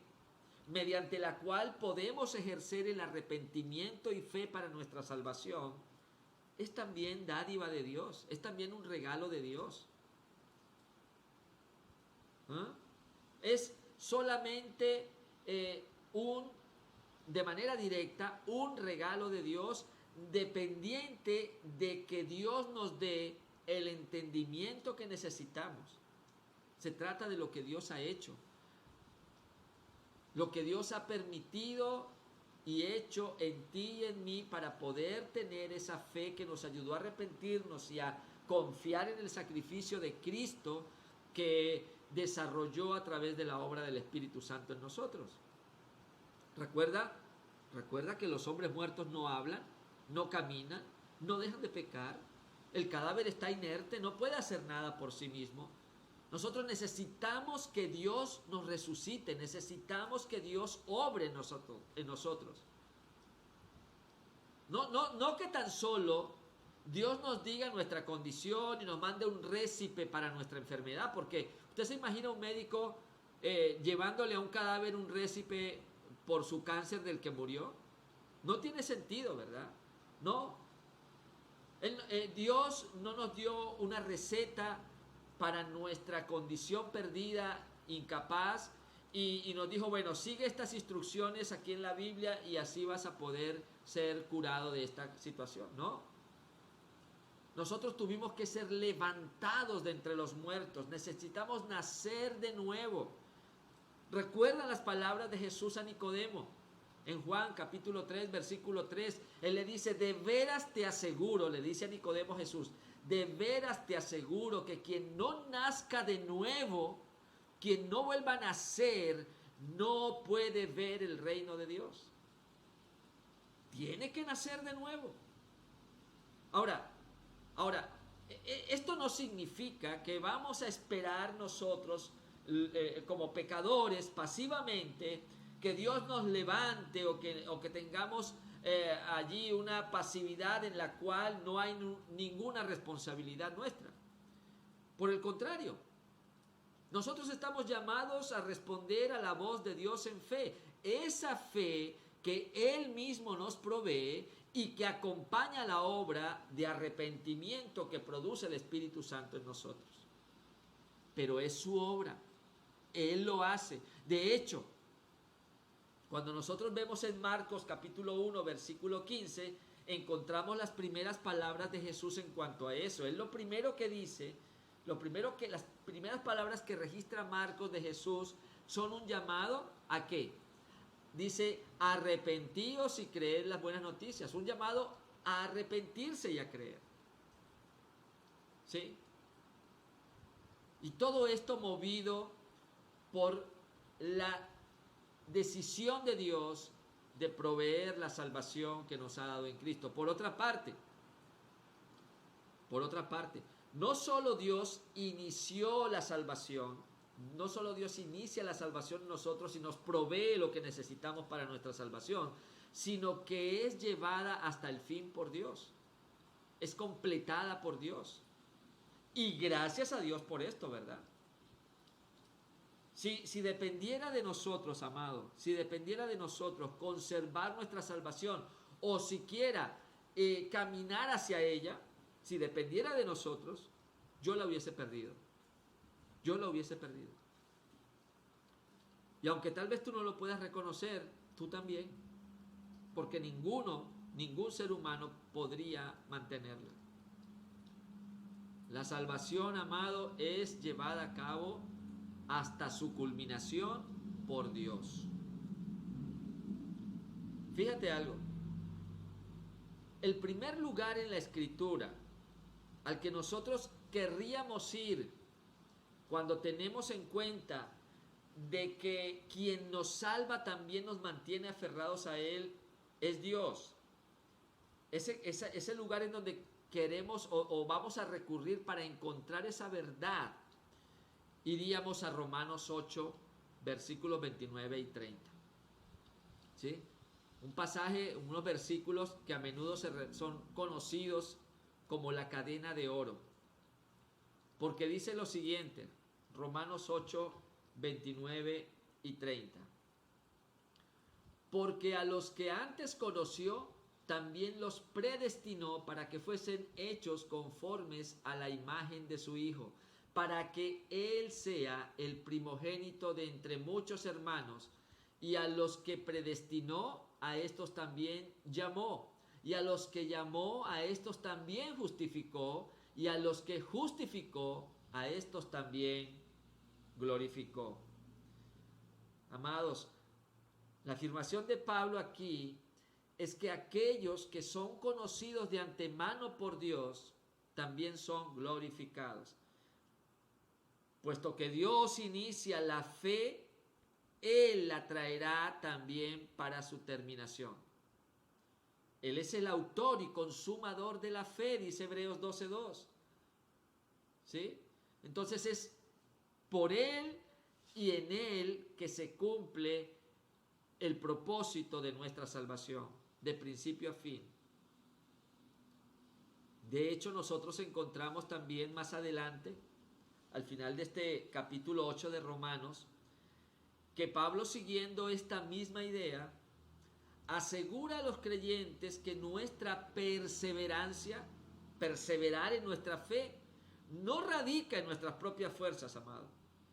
mediante la cual podemos ejercer el arrepentimiento y fe para nuestra salvación, es también dádiva de Dios, es también un regalo de Dios. Es solamente de manera directa, un regalo de Dios, dependiente de que Dios nos dé el entendimiento que necesitamos. Se trata de lo que Dios ha hecho, lo que Dios ha permitido y hecho en ti y en mí para poder tener esa fe que nos ayudó a arrepentirnos y a confiar en el sacrificio de Cristo que desarrolló a través de la obra del Espíritu Santo en nosotros. Recuerda que los hombres muertos no hablan, no caminan, no dejan de pecar. El cadáver está inerte, no puede hacer nada por sí mismo. Nosotros necesitamos que Dios nos resucite, necesitamos que Dios obre en nosotros. No que tan solo Dios nos diga nuestra condición y nos mande un récipe para nuestra enfermedad, porque usted se imagina un médico llevándole a un cadáver un récipe por su cáncer del que murió. No tiene sentido, ¿verdad? No. Dios no nos dio una receta para nuestra condición perdida, incapaz, y nos dijo: bueno, sigue estas instrucciones aquí en la Biblia y así vas a poder ser curado de esta situación. No. Nosotros tuvimos que ser levantados de entre los muertos. Necesitamos nacer de nuevo. ¿Recuerdan las palabras de Jesús a Nicodemo? En Juan capítulo 3, versículo 3, Él le dice: de veras te aseguro, le dice a Nicodemo Jesús, de veras te aseguro que quien no nazca de nuevo, quien no vuelva a nacer, no puede ver el reino de Dios. Tiene que nacer de nuevo. Ahora, esto no significa que vamos a esperar nosotros como pecadores pasivamente que Dios nos levante o que tengamos allí una pasividad en la cual no hay ninguna responsabilidad nuestra. Por el contrario, nosotros estamos llamados a responder a la voz de Dios en fe. Esa fe que Él mismo nos provee y que acompaña la obra de arrepentimiento que produce el Espíritu Santo en nosotros. Pero es su obra. Él lo hace. De hecho, cuando nosotros vemos en Marcos capítulo 1, versículo 15, encontramos las primeras palabras de Jesús en cuanto a eso. Él lo primero que dice, las primeras palabras que registra Marcos de Jesús son un llamado ¿a qué? Dice: arrepentíos y creed las buenas noticias. Un llamado a arrepentirse y a creer. ¿Sí? Y todo esto movido por la decisión de Dios de proveer la salvación que nos ha dado en Cristo. Por otra parte, no solo Dios inició la salvación, no solo Dios inicia la salvación en nosotros y nos provee lo que necesitamos para nuestra salvación, sino que es llevada hasta el fin por Dios. Es completada por Dios. Y gracias a Dios por esto, ¿verdad? Si dependiera de nosotros, amado, si dependiera de nosotros conservar nuestra salvación o siquiera caminar hacia ella, si dependiera de nosotros, yo la hubiese perdido. Yo la hubiese perdido. Y aunque tal vez tú no lo puedas reconocer, tú también, porque ningún ser humano podría mantenerla. La salvación, amado, es llevada a cabo hasta su culminación por Dios. Fíjate algo. El primer lugar en la Escritura al que nosotros querríamos ir cuando tenemos en cuenta de que quien nos salva también nos mantiene aferrados a Él es Dios. Ese lugar en donde queremos o vamos a recurrir para encontrar esa verdad, iríamos a Romanos 8, versículos 29 y 30. ¿Sí? Un pasaje, unos versículos que a menudo son conocidos como la cadena de oro. Porque dice lo siguiente, Romanos 8, 29 y 30. Porque a los que antes conoció, también los predestinó para que fuesen hechos conformes a la imagen de su Hijo, para que Él sea el primogénito de entre muchos hermanos. Y a los que predestinó, a estos también llamó. Y a los que llamó, a estos también justificó. Y a los que justificó, a estos también glorificó. Amados, la afirmación de Pablo aquí es que aquellos que son conocidos de antemano por Dios también son glorificados. Puesto que Dios inicia la fe, Él la traerá también para su terminación. Él es el autor y consumador de la fe, dice Hebreos 12:2. ¿Sí? Entonces es por Él y en Él que se cumple el propósito de nuestra salvación, de principio a fin. De hecho, nosotros encontramos también más adelante, al final de este capítulo 8 de Romanos, que Pablo, siguiendo esta misma idea, asegura a los creyentes que nuestra perseverancia, perseverar en nuestra fe, no radica en nuestras propias fuerzas, amado.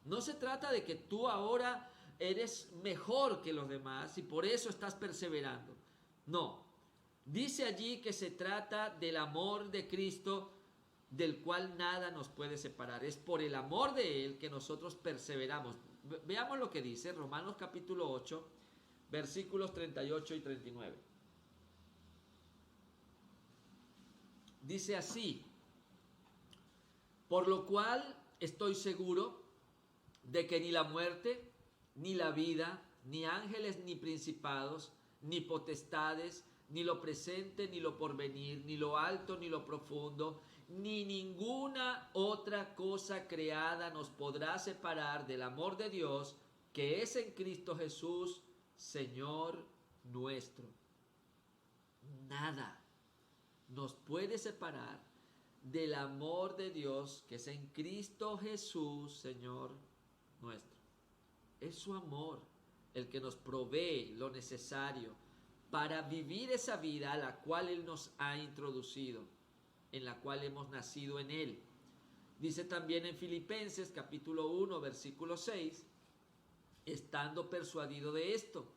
No se trata de que tú ahora eres mejor que los demás y por eso estás perseverando. No. Dice allí que se trata del amor de Cristo, del cual nada nos puede separar. Es por el amor de Él que nosotros perseveramos. Veamos lo que dice Romanos capítulo 8, versículos 38 y 39. Dice así: por lo cual estoy seguro de que ni la muerte, ni la vida, ni ángeles, ni principados, ni potestades, ni lo presente, ni lo porvenir, ni lo alto, ni lo profundo, ni ninguna otra cosa creada nos podrá separar del amor de Dios que es en Cristo Jesús, Señor nuestro. Nada nos puede separar del amor de Dios que es en Cristo Jesús, Señor nuestro. Es su amor el que nos provee lo necesario para vivir esa vida a la cual Él nos ha introducido, en la cual hemos nacido en Él. Dice también en Filipenses capítulo 1 versículo 6, estando persuadido de esto,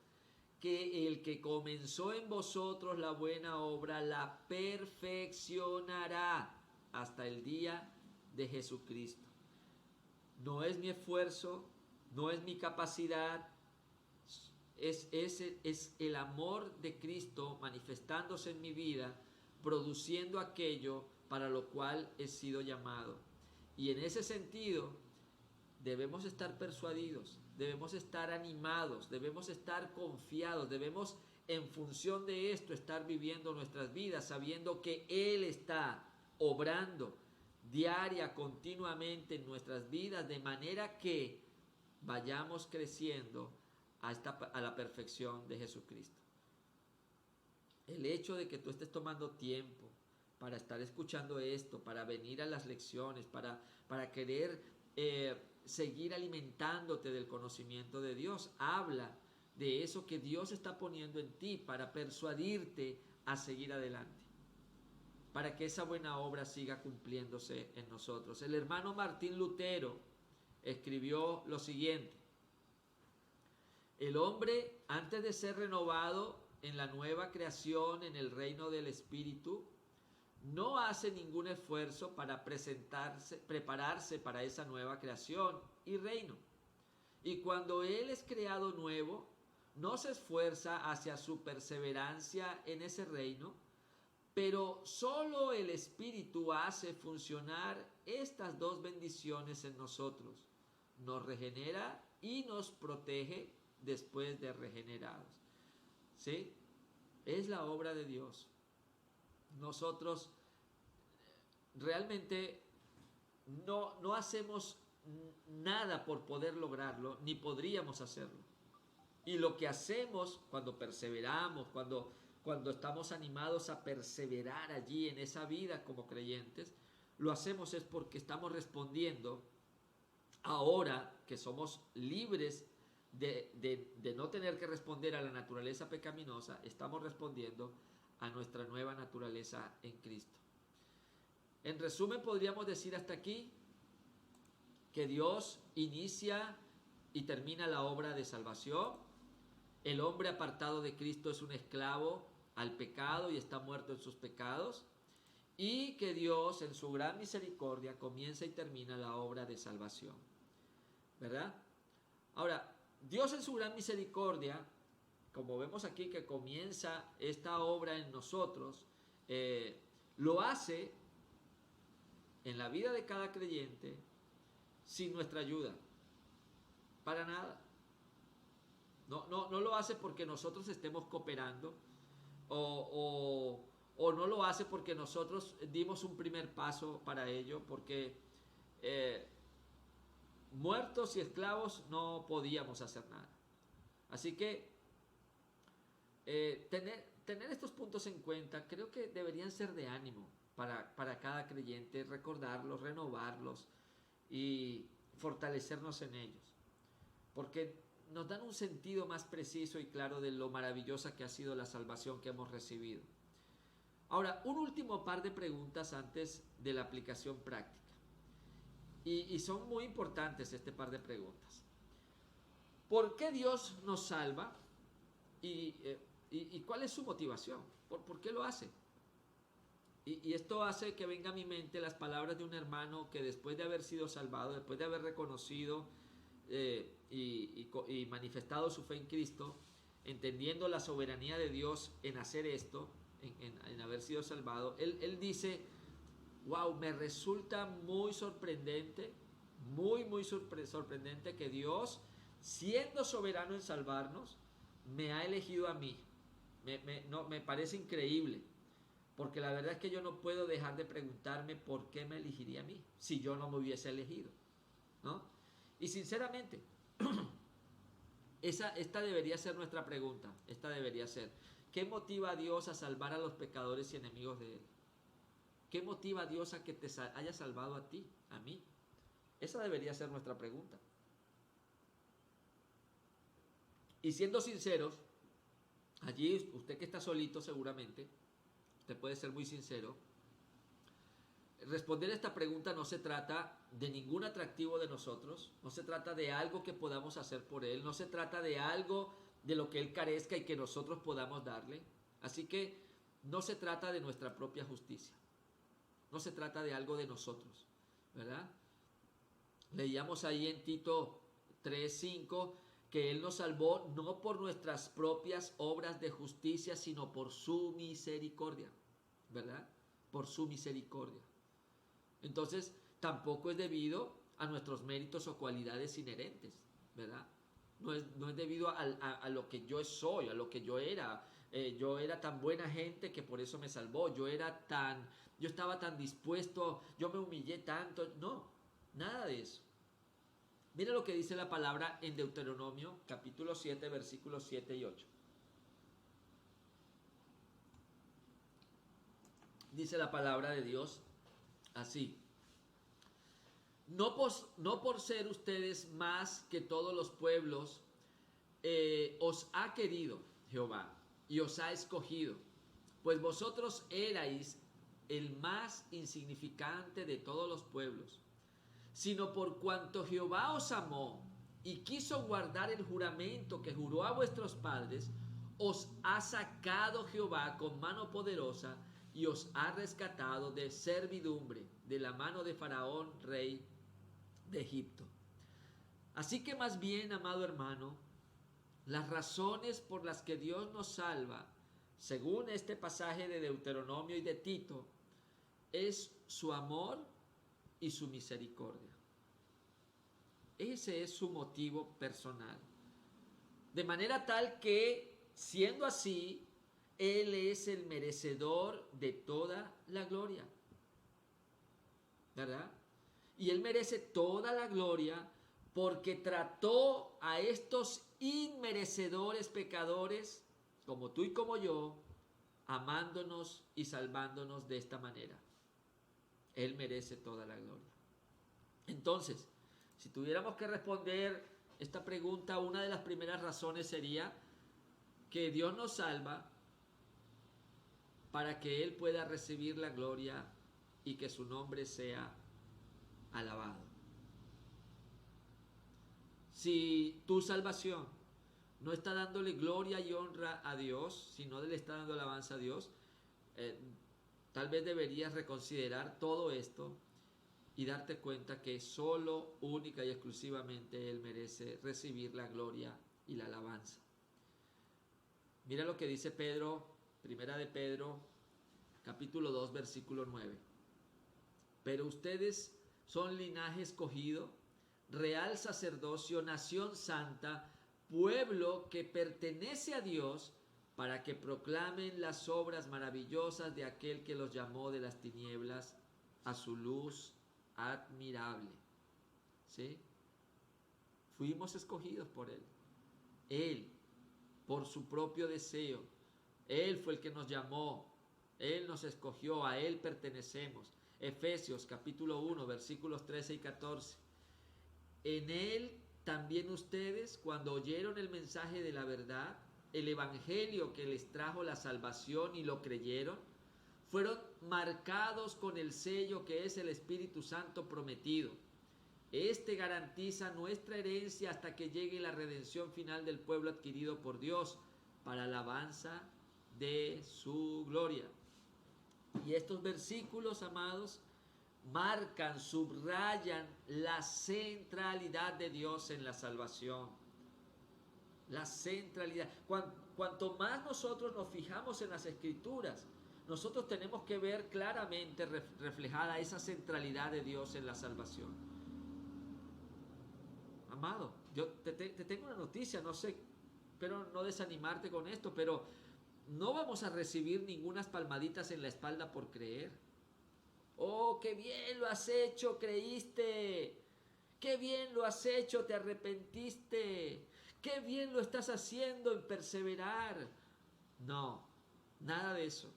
que el que comenzó en vosotros la buena obra la perfeccionará hasta el día de Jesucristo. No es mi esfuerzo, no es mi capacidad, es el amor de Cristo manifestándose en mi vida, produciendo aquello para lo cual he sido llamado. Y en ese sentido debemos estar persuadidos, debemos estar animados, debemos estar confiados, debemos en función de esto estar viviendo nuestras vidas sabiendo que Él está obrando diaria, continuamente en nuestras vidas, de manera que vayamos creciendo a la perfección de Jesucristo. El hecho de que tú estés tomando tiempo para estar escuchando esto, para venir a las lecciones, para querer seguir alimentándote del conocimiento de Dios, habla de eso que Dios está poniendo en ti para persuadirte a seguir adelante, para que esa buena obra siga cumpliéndose en nosotros. El hermano Martín Lutero escribió lo siguiente: El hombre, antes de ser renovado en la nueva creación, en el reino del Espíritu, no hace ningún esfuerzo para prepararse para esa nueva creación y reino. Y cuando él es creado nuevo, no se esfuerza hacia su perseverancia en ese reino, pero solo el Espíritu hace funcionar estas dos bendiciones en nosotros. Nos regenera y nos protege después de regenerados. ¿Sí? Es la obra de Dios. Nosotros realmente no hacemos nada por poder lograrlo, ni podríamos hacerlo. Y lo que hacemos cuando perseveramos, cuando estamos animados a perseverar allí en esa vida como creyentes, lo hacemos es porque estamos respondiendo, ahora que somos libres de no tener que responder a la naturaleza pecaminosa, estamos respondiendo a nuestra nueva naturaleza en Cristo. En resumen, podríamos decir hasta aquí que Dios inicia y termina la obra de salvación. El hombre apartado de Cristo es un esclavo al pecado y está muerto en sus pecados. Y que Dios, en su gran misericordia, comienza y termina la obra de salvación. ¿Verdad? Ahora, Dios en su gran misericordia, como vemos aquí que comienza esta obra en nosotros, lo hace en la vida de cada creyente sin nuestra ayuda. Para nada. No lo hace porque nosotros estemos cooperando o no lo hace porque nosotros dimos un primer paso para ello, porque muertos y esclavos no podíamos hacer nada. Así que tener estos puntos en cuenta creo que deberían ser de ánimo para cada creyente, recordarlos, renovarlos y fortalecernos en ellos, porque nos dan un sentido más preciso y claro de lo maravillosa que ha sido la salvación que hemos recibido. Ahora, un último par de preguntas antes de la aplicación práctica. Y son muy importantes este par de preguntas. ¿Por qué Dios nos salva? ¿Y cuál es su motivación? ¿Por qué lo hace? Y esto hace que venga a mi mente las palabras de un hermano que después de haber sido salvado, después de haber reconocido y manifestado su fe en Cristo, entendiendo la soberanía de Dios en hacer esto, en haber sido salvado, él dice: wow, me resulta muy sorprendente, muy sorprendente que Dios, siendo soberano en salvarnos, me ha elegido a mí. Me parece increíble, porque la verdad es que yo no puedo dejar de preguntarme por qué me elegiría a mí si yo no me hubiese elegido, ¿no? Y sinceramente, esta debería ser nuestra pregunta. Esta debería ser: ¿qué motiva a Dios a salvar a los pecadores y enemigos de Él? ¿Qué motiva a Dios a que te haya salvado a ti, a mí? Esa debería ser nuestra pregunta. Y siendo sinceros, allí usted que está solito seguramente, usted puede ser muy sincero. Responder esta pregunta no se trata de ningún atractivo de nosotros, no se trata de algo que podamos hacer por Él, no se trata de algo de lo que Él carezca y que nosotros podamos darle. Así que no se trata de nuestra propia justicia, no se trata de algo de nosotros, ¿verdad? Leíamos ahí en Tito 3:5 que Él nos salvó no por nuestras propias obras de justicia, sino por su misericordia, ¿verdad? Por su misericordia. Entonces, tampoco es debido a nuestros méritos o cualidades inherentes, ¿verdad? No es debido a lo que yo soy, a lo que yo era. Yo era tan buena gente que por eso me salvó. Yo estaba tan dispuesto, yo me humillé tanto. No, nada de eso. Mira lo que dice la palabra en Deuteronomio, capítulo 7, versículos 7 y 8. Dice la palabra de Dios así: no por ser ustedes más que todos los pueblos, os ha querido Jehová y os ha escogido, pues vosotros erais el más insignificante de todos los pueblos, sino por cuanto Jehová os amó y quiso guardar el juramento que juró a vuestros padres, os ha sacado Jehová con mano poderosa y os ha rescatado de servidumbre, de la mano de Faraón, rey de Egipto. Así que más bien, amado hermano, las razones por las que Dios nos salva, según este pasaje de Deuteronomio y de Tito, es su amor y su misericordia. Ese es su motivo personal. De manera tal que, siendo así, Él es el merecedor de toda la gloria. ¿Verdad? Y Él merece toda la gloria porque trató a estos inmerecedores pecadores, como tú y como yo, amándonos y salvándonos de esta manera. Él merece toda la gloria. Entonces, si tuviéramos que responder esta pregunta, una de las primeras razones sería que Dios nos salva para que Él pueda recibir la gloria y que su nombre sea alabado. Si tu salvación no está dándole gloria y honra a Dios, si no le está dando alabanza a Dios, tal vez deberías reconsiderar todo esto y darte cuenta que solo, única y exclusivamente Él merece recibir la gloria y la alabanza. Mira lo que dice Pedro, primera de Pedro, capítulo 2, versículo 9. Pero ustedes son linaje escogido, real sacerdocio, nación santa, pueblo que pertenece a Dios, para que proclamen las obras maravillosas de aquel que los llamó de las tinieblas a su luz admirable. ¿Sí? Fuimos escogidos por Él. Él, por su propio deseo, Él fue el que nos llamó, Él nos escogió, a Él pertenecemos. Efesios capítulo 1, versículos 13 y 14. En Él también ustedes, cuando oyeron el mensaje de la verdad, el evangelio que les trajo la salvación y lo creyeron, fueron marcados con el sello que es el Espíritu Santo prometido. Este garantiza nuestra herencia hasta que llegue la redención final del pueblo adquirido por Dios para alabanza de su gloria. Y estos versículos, amados, marcan, subrayan la centralidad de Dios en la salvación. La centralidad. Cuanto más nosotros nos fijamos en las Escrituras, nosotros tenemos que ver claramente reflejada esa centralidad de Dios en la salvación. Amado, yo te tengo una noticia, no sé, pero no desanimarte con esto, pero no vamos a recibir ningunas palmaditas en la espalda por creer. Oh, qué bien lo has hecho, creíste. Qué bien lo has hecho, te arrepentiste. Qué bien lo estás haciendo en perseverar. No, nada de eso.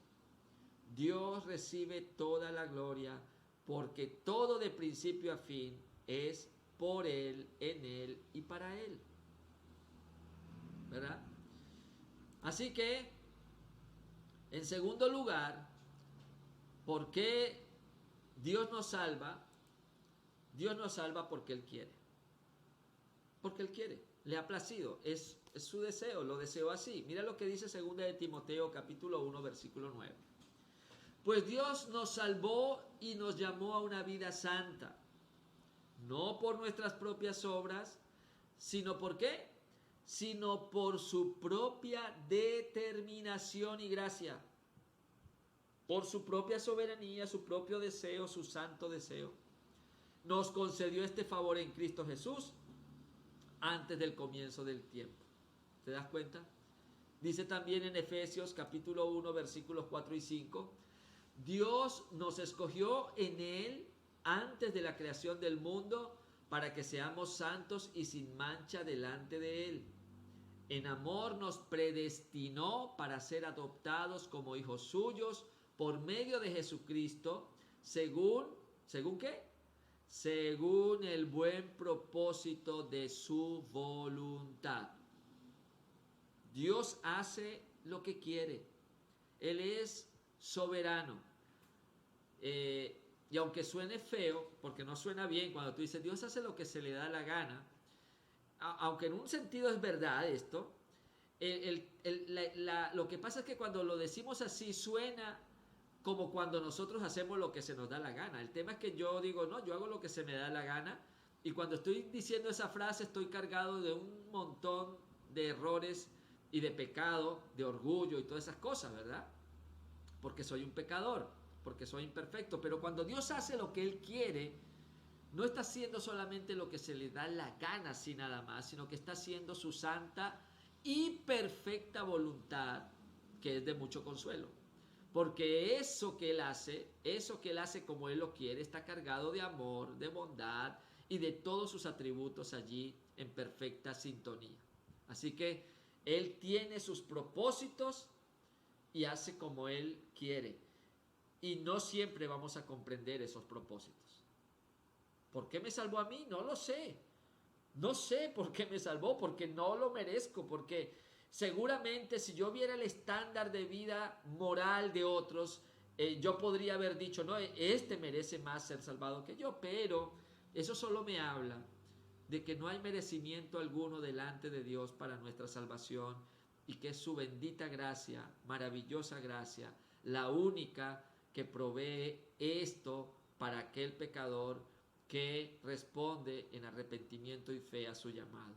Dios recibe toda la gloria porque todo de principio a fin es por Él, en Él y para Él. ¿Verdad? Así que, en segundo lugar, ¿por qué Dios nos salva? Dios nos salva porque Él quiere. Porque Él quiere. Le ha placido. Es su deseo. Lo deseó así. Mira lo que dice 2 de Timoteo capítulo 1 versículo 9. Pues Dios nos salvó y nos llamó a una vida santa. No por nuestras propias obras, sino ¿por qué? Sino por su propia determinación y gracia. Por su propia soberanía, su propio deseo, su santo deseo. Nos concedió este favor en Cristo Jesús antes del comienzo del tiempo. ¿Te das cuenta? Dice también en Efesios capítulo 1 versículos 4 y 5. Dios nos escogió en Él antes de la creación del mundo para que seamos santos y sin mancha delante de Él. En amor nos predestinó para ser adoptados como hijos suyos por medio de Jesucristo, ¿según qué? Según el buen propósito de su voluntad. Dios hace lo que quiere. Él es soberano. Y aunque suene feo, porque no suena bien cuando tú dices Dios hace lo que se le da la gana, aunque en un sentido es verdad esto, lo que pasa es que cuando lo decimos así suena como cuando nosotros hacemos lo que se nos da la gana. El tema es que yo digo, no, yo hago lo que se me da la gana, y cuando estoy diciendo esa frase estoy cargado de un montón de errores y de pecado, de orgullo y todas esas cosas, ¿verdad? Porque soy un pecador, porque soy imperfecto. Pero cuando Dios hace lo que Él quiere, no está haciendo solamente lo que se le da la gana así nada más, sino que está haciendo su santa y perfecta voluntad, que es de mucho consuelo. Porque eso que Él hace como Él lo quiere, está cargado de amor, de bondad y de todos sus atributos allí en perfecta sintonía. Así que Él tiene sus propósitos y hace como Él quiere. Y no siempre vamos a comprender esos propósitos. ¿Por qué me salvó a mí? No lo sé. No sé por qué me salvó, porque no lo merezco, porque seguramente si yo viera el estándar de vida moral de otros, yo podría haber dicho, no, este merece más ser salvado que yo, pero eso solo me habla de que no hay merecimiento alguno delante de Dios para nuestra salvación, y que es su bendita gracia, maravillosa gracia, la única que provee esto para aquel pecador que responde en arrepentimiento y fe a su llamado.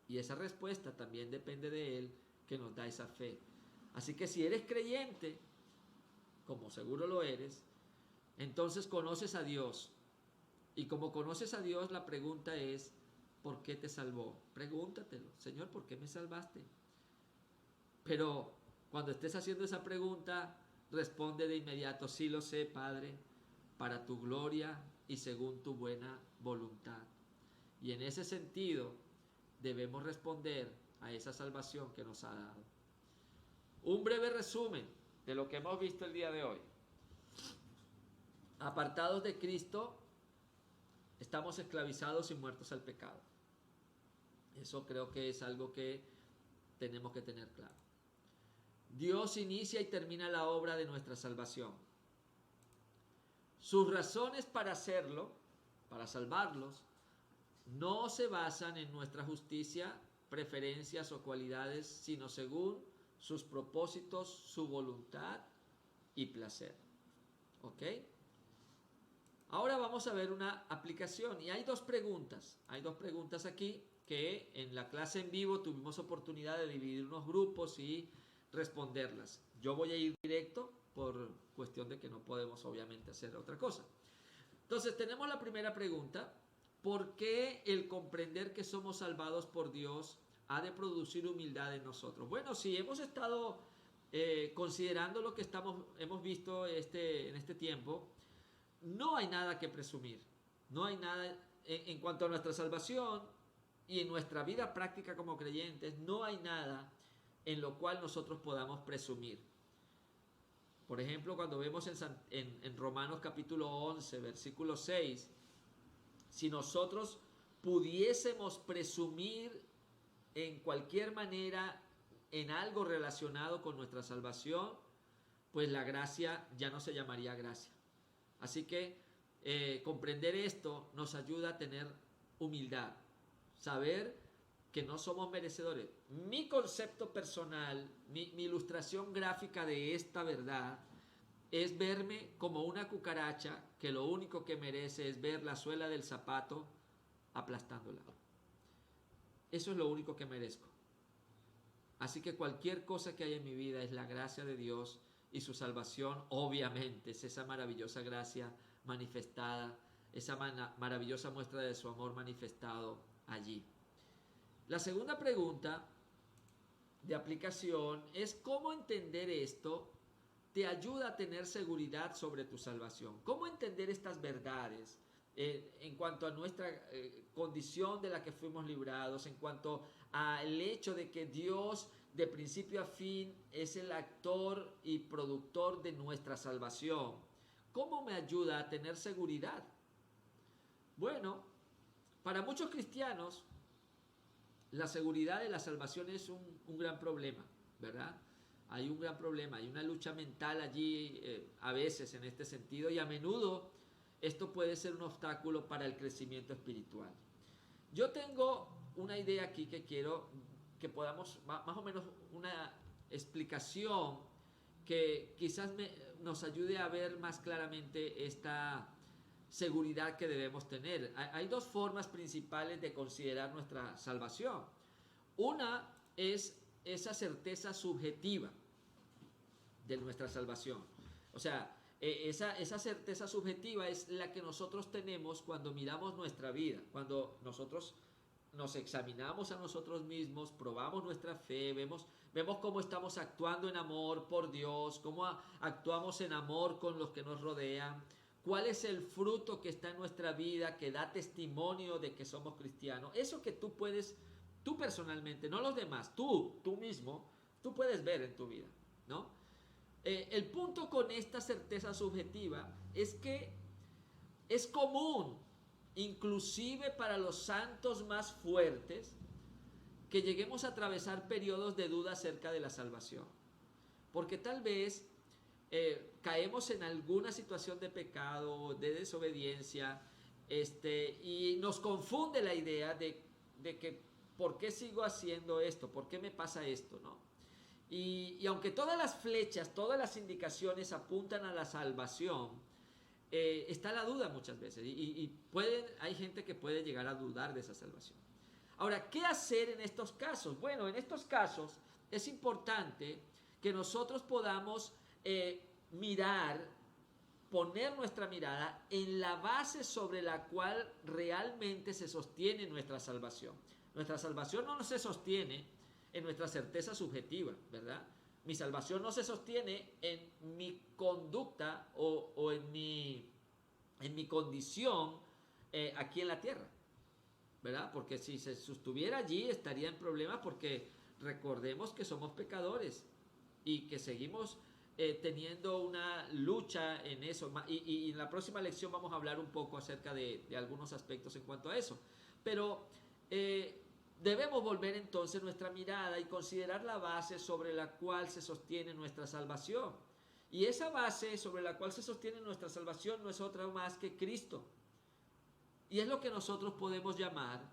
Y esa respuesta también depende de Él, que nos da esa fe. Así que si eres creyente, como seguro lo eres, entonces conoces a Dios. Y como conoces a Dios, la pregunta es, ¿por qué te salvó? Pregúntatelo, Señor, ¿por qué me salvaste? Pero cuando estés haciendo esa pregunta, responde de inmediato, sí lo sé, Padre, para tu gloria y según tu buena voluntad. Y en ese sentido debemos responder a esa salvación que nos ha dado. Un breve resumen de lo que hemos visto el día de hoy. Apartados de Cristo, estamos esclavizados y muertos al pecado. Eso creo que es algo que tenemos que tener claro. Dios inicia y termina la obra de nuestra salvación. Sus razones para hacerlo, para salvarlos, no se basan en nuestra justicia, preferencias o cualidades, sino según sus propósitos, su voluntad y placer. ¿Ok? Ahora vamos a ver una aplicación, y hay dos preguntas aquí que en la clase en vivo tuvimos oportunidad de dividir unos grupos y responderlas. Yo voy a ir directo por cuestión de que no podemos obviamente hacer otra cosa. Entonces tenemos la primera pregunta: ¿por qué el comprender que somos salvados por Dios ha de producir humildad en nosotros? Bueno, si hemos estado considerando lo que hemos visto en este tiempo, no hay nada que presumir. No hay nada en cuanto a nuestra salvación y en nuestra vida práctica como creyentes, no hay nada en lo cual nosotros podamos presumir. Por ejemplo, cuando vemos en Romanos capítulo 11, versículo 6, si nosotros pudiésemos presumir en cualquier manera en algo relacionado con nuestra salvación, pues la gracia ya no se llamaría gracia. Así que comprender esto nos ayuda a tener humildad, saber que no somos merecedores. Mi concepto personal, mi ilustración gráfica de esta verdad es verme como una cucaracha que lo único que merece es ver la suela del zapato aplastándola. Eso es lo único que merezco. Así que cualquier cosa que haya en mi vida es la gracia de Dios y su salvación, obviamente, es esa maravillosa gracia manifestada, esa maravillosa muestra de su amor manifestado allí. La segunda pregunta de aplicación es: ¿cómo entender esto te ayuda a tener seguridad sobre tu salvación? ¿Cómo entender estas verdades en cuanto a nuestra condición de la que fuimos librados, en cuanto al hecho de que Dios de principio a fin es el actor y productor de nuestra salvación? ¿Cómo me ayuda a tener seguridad? Bueno, para muchos cristianos la seguridad de la salvación es un gran problema, ¿verdad? Hay un gran problema, hay una lucha mental allí a veces en este sentido, y a menudo esto puede ser un obstáculo para el crecimiento espiritual. Yo tengo una idea aquí que quiero que podamos, más o menos una explicación que quizás nos ayude a ver más claramente esta seguridad que debemos tener. Hay dos formas principales de considerar nuestra salvación. Una es esa certeza subjetiva de nuestra salvación. O sea, esa certeza subjetiva es la que nosotros tenemos cuando miramos nuestra vida, cuando nosotros nos examinamos a nosotros mismos, probamos nuestra fe, vemos cómo estamos actuando en amor por Dios, cómo actuamos en amor con los que nos rodean, cuál es el fruto que está en nuestra vida que da testimonio de que somos cristianos. Eso que tú puedes, tú personalmente, no los demás, tú mismo, tú puedes ver en tu vida, ¿no? El punto con esta certeza subjetiva es que es común, inclusive para los santos más fuertes, que lleguemos a atravesar periodos de duda acerca de la salvación. Porque tal vez caemos en alguna situación de pecado, de desobediencia, y nos confunde la idea de que ¿por qué sigo haciendo esto? ¿Por qué me pasa esto? ¿No? Y aunque todas las flechas, todas las indicaciones apuntan a la salvación, está la duda muchas veces y hay gente que puede llegar a dudar de esa salvación. Ahora, ¿qué hacer en estos casos? Bueno, en estos casos es importante que nosotros podamos poner nuestra mirada en la base sobre la cual realmente se sostiene nuestra salvación. Nuestra salvación no se sostiene en nuestra certeza subjetiva, ¿verdad? Mi salvación no se sostiene en mi conducta o en mi condición aquí en la tierra, ¿verdad? Porque si se sostuviera allí estaría en problemas, porque recordemos que somos pecadores y que seguimos teniendo una lucha en eso. Y en la próxima lección vamos a hablar un poco acerca de algunos aspectos en cuanto a eso. Pero debemos volver entonces nuestra mirada y considerar la base sobre la cual se sostiene nuestra salvación. Y esa base sobre la cual se sostiene nuestra salvación no es otra más que Cristo. Y es lo que nosotros podemos llamar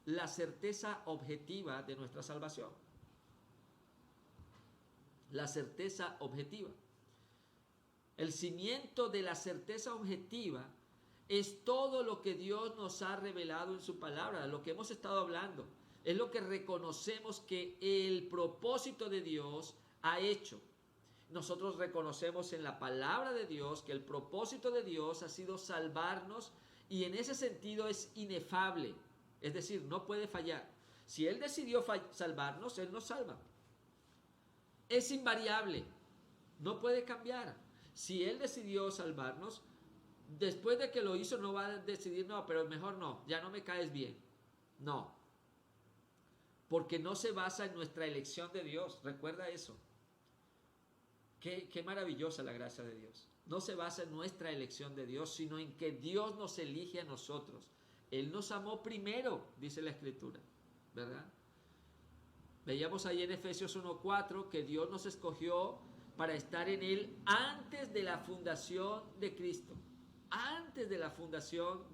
la certeza objetiva de nuestra salvación. La certeza objetiva. El cimiento de la certeza objetiva es todo lo que Dios nos ha revelado en su palabra, lo que hemos estado hablando. Es lo que reconocemos que el propósito de Dios ha hecho. Nosotros reconocemos en la palabra de Dios que el propósito de Dios ha sido salvarnos, y en ese sentido es inefable. Es decir, no puede fallar. Si Él decidió salvarnos, Él nos salva. Es invariable. No puede cambiar. Si Él decidió salvarnos, después de que lo hizo no va a decidir, no, pero mejor no, ya no me caes bien. No. Porque no se basa en nuestra elección de Dios. Recuerda eso. Qué maravillosa la gracia de Dios. No se basa en nuestra elección de Dios, sino en que Dios nos elige a nosotros. Él nos amó primero, dice la Escritura, ¿verdad? Veíamos ahí en Efesios 1:4 que Dios nos escogió para estar en Él antes de la fundación de Cristo. Antes de la fundación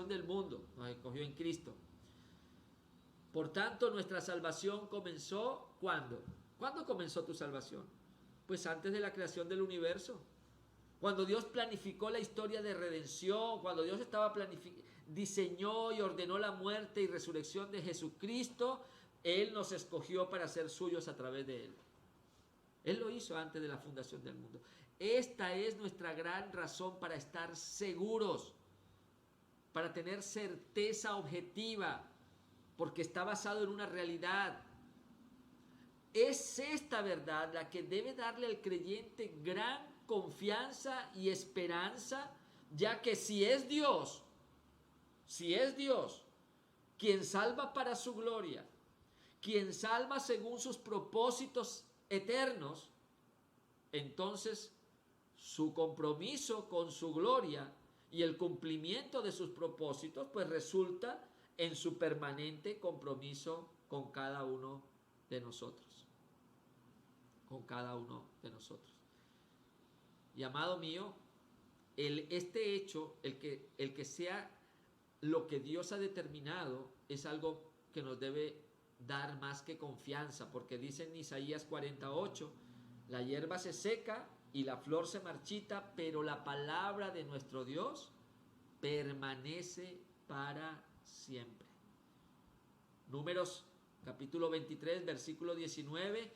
del mundo, nos escogió en Cristo. Por tanto, nuestra salvación comenzó, ¿cuándo? ¿Cuándo comenzó tu salvación? Pues antes de la creación del universo. Cuando Dios planificó la historia de redención, cuando Dios diseñó y ordenó la muerte y resurrección de Jesucristo, Él nos escogió para ser suyos a través de Él. Él lo hizo antes de la fundación del mundo. Esta es nuestra gran razón para estar seguros, para tener certeza objetiva, porque está basado en una realidad. Es esta verdad la que debe darle al creyente gran confianza y esperanza, ya que si es Dios quien salva para su gloria, quien salva según sus propósitos eternos, entonces su compromiso con su gloria y el cumplimiento de sus propósitos pues resulta en su permanente compromiso con cada uno de nosotros. Con cada uno de nosotros. Y amado mío, este hecho, el que sea lo que Dios ha determinado es algo que nos debe dar más que confianza, porque dice en Isaías 48, la hierba se seca y la flor se marchita, pero la palabra de nuestro Dios permanece para siempre. Números capítulo 23, versículo 19,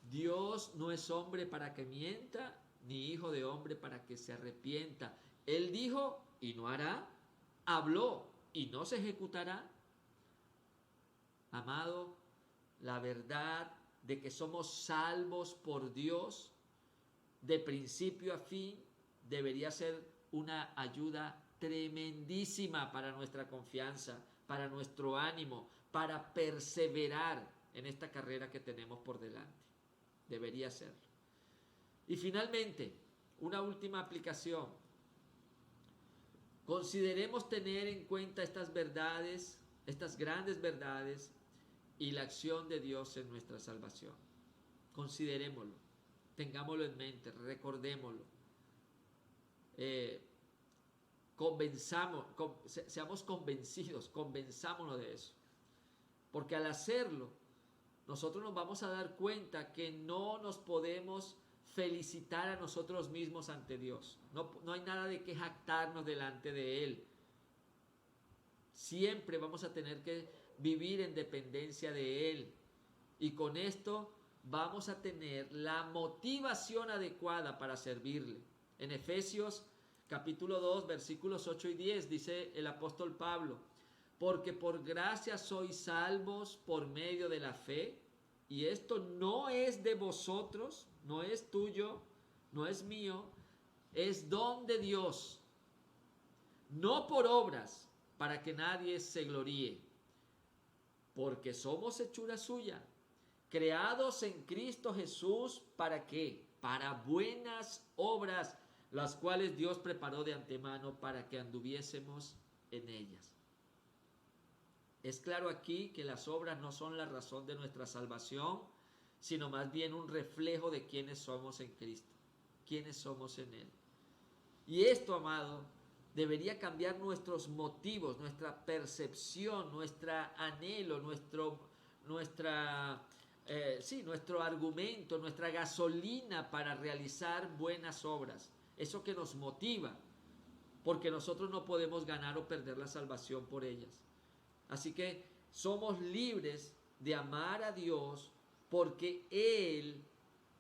Dios no es hombre para que mienta, ni hijo de hombre para que se arrepienta. Él dijo y no hará, habló y no se ejecutará. Amado, la verdad de que somos salvos por Dios de principio a fin debería ser una ayuda tremendísima para nuestra confianza, para nuestro ánimo, para perseverar en esta carrera que tenemos por delante. Debería serlo. Y finalmente, una última aplicación. Consideremos tener en cuenta estas verdades, estas grandes verdades y la acción de Dios en nuestra salvación. Considerémoslo, tengámoslo en mente, recordémoslo. Seamos convencidos, convenzámonos de eso. Porque al hacerlo, nosotros nos vamos a dar cuenta que no nos podemos felicitar a nosotros mismos ante Dios. No hay nada de que jactarnos delante de Él. Siempre vamos a tener que vivir en dependencia de Él. Y con esto vamos a tener la motivación adecuada para servirle. En Efesios capítulo 2, versículos 8 y 10 dice el apóstol Pablo: porque por gracia sois salvos por medio de la fe, y esto no es de vosotros, no es tuyo, no es mío, es don de Dios, no por obras, para que nadie se gloríe, porque somos hechura suya, creados en Cristo Jesús, ¿para qué? Para buenas obras, las cuales Dios preparó de antemano para que anduviésemos en ellas. Es claro aquí que las obras no son la razón de nuestra salvación, sino más bien un reflejo de quiénes somos en Cristo, quiénes somos en Él. Y esto, amado, debería cambiar nuestros motivos, nuestra percepción, nuestro anhelo, nuestro argumento, nuestra gasolina para realizar buenas obras. Eso que nos motiva, porque nosotros no podemos ganar o perder la salvación por ellas. Así que somos libres de amar a Dios porque Él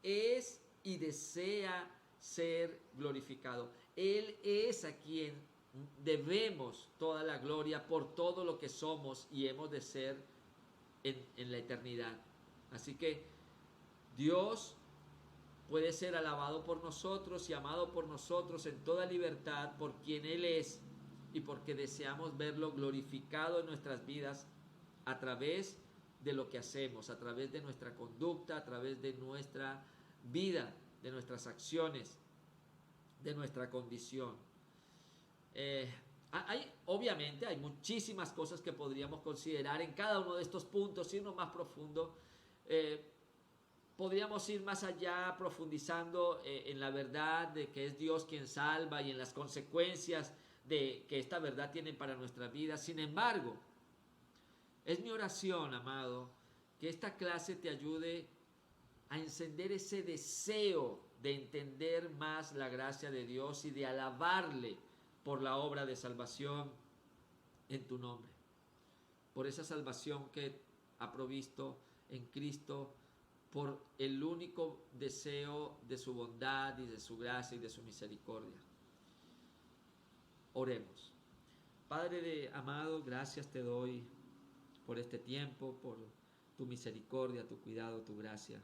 es y desea ser glorificado. Él es a quien debemos toda la gloria por todo lo que somos y hemos de ser en la eternidad. Así que Dios puede ser alabado por nosotros y amado por nosotros en toda libertad por quien Él es, y porque deseamos verlo glorificado en nuestras vidas a través de lo que hacemos, a través de nuestra conducta, a través de nuestra vida, de nuestras acciones, de nuestra condición. Obviamente hay muchísimas cosas que podríamos considerar en cada uno de estos puntos, irnos más profundo. Podríamos ir más allá profundizando en la verdad de que es Dios quien salva y en las consecuencias de que esta verdad tiene para nuestra vida. Sin embargo, es mi oración, amado, que esta clase te ayude a encender ese deseo de entender más la gracia de Dios y de alabarle por la obra de salvación en tu nombre, por esa salvación que ha provisto en Cristo, por el único deseo de su bondad y de su gracia y de su misericordia. Oremos. Padre amado, gracias te doy por este tiempo, por tu misericordia, tu cuidado, tu gracia.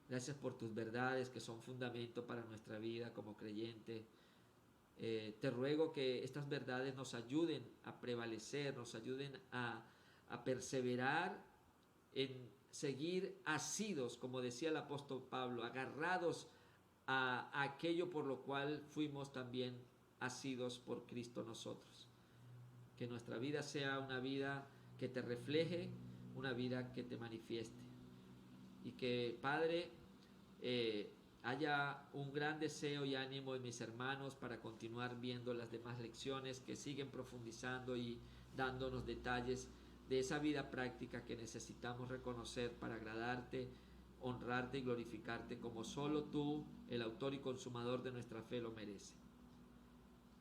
Gracias por tus verdades que son fundamento para nuestra vida como creyente. Te ruego que estas verdades nos ayuden a prevalecer, nos ayuden a perseverar en seguir asidos, como decía el apóstol Pablo, agarrados a aquello por lo cual fuimos también asidos por Cristo nosotros. Que nuestra vida sea una vida que te refleje, una vida que te manifieste. Y que, Padre, haya un gran deseo y ánimo en mis hermanos para continuar viendo las demás lecciones que siguen profundizando y dándonos detalles de esa vida práctica que necesitamos reconocer para agradarte, honrarte y glorificarte como solo tú, el autor y consumador de nuestra fe, lo merece.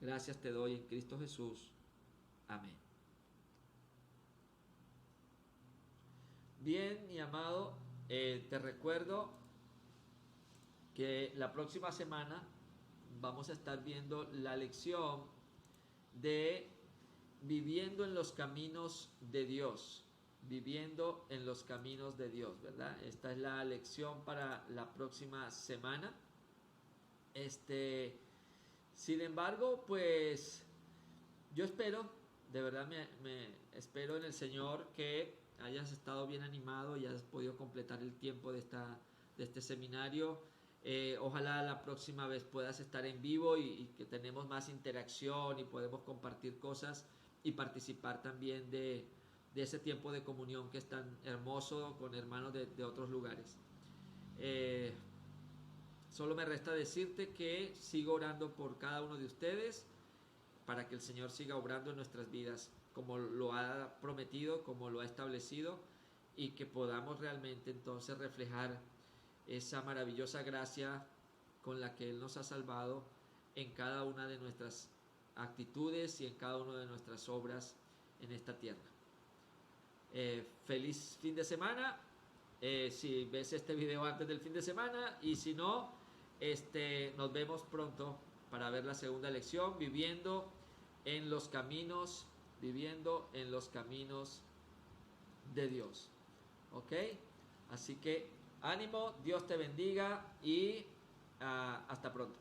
Gracias te doy en Cristo Jesús. Amén. Bien, mi amado, te recuerdo que la próxima semana vamos a estar viendo la lección de viviendo en los caminos de Dios. Viviendo en los caminos de Dios, ¿verdad? Esta es la lección para la próxima semana. Sin embargo, pues yo espero, de verdad me espero en el Señor que hayas estado bien animado y hayas podido completar el tiempo de este seminario. Ojalá la próxima vez puedas estar en vivo y que tenemos más interacción y podemos compartir cosas y participar también de ese tiempo de comunión que es tan hermoso con hermanos de otros lugares. Solo me resta decirte que sigo orando por cada uno de ustedes para que el Señor siga obrando en nuestras vidas como lo ha prometido, como lo ha establecido, y que podamos realmente entonces reflejar esa maravillosa gracia con la que Él nos ha salvado en cada una de nuestras actitudes y en cada una de nuestras obras en esta tierra. Feliz fin de semana. Si ves este video antes del fin de semana, y si no, nos vemos pronto para ver la segunda lección, viviendo en los caminos de Dios. ¿Ok? Así que ánimo, Dios te bendiga y hasta pronto.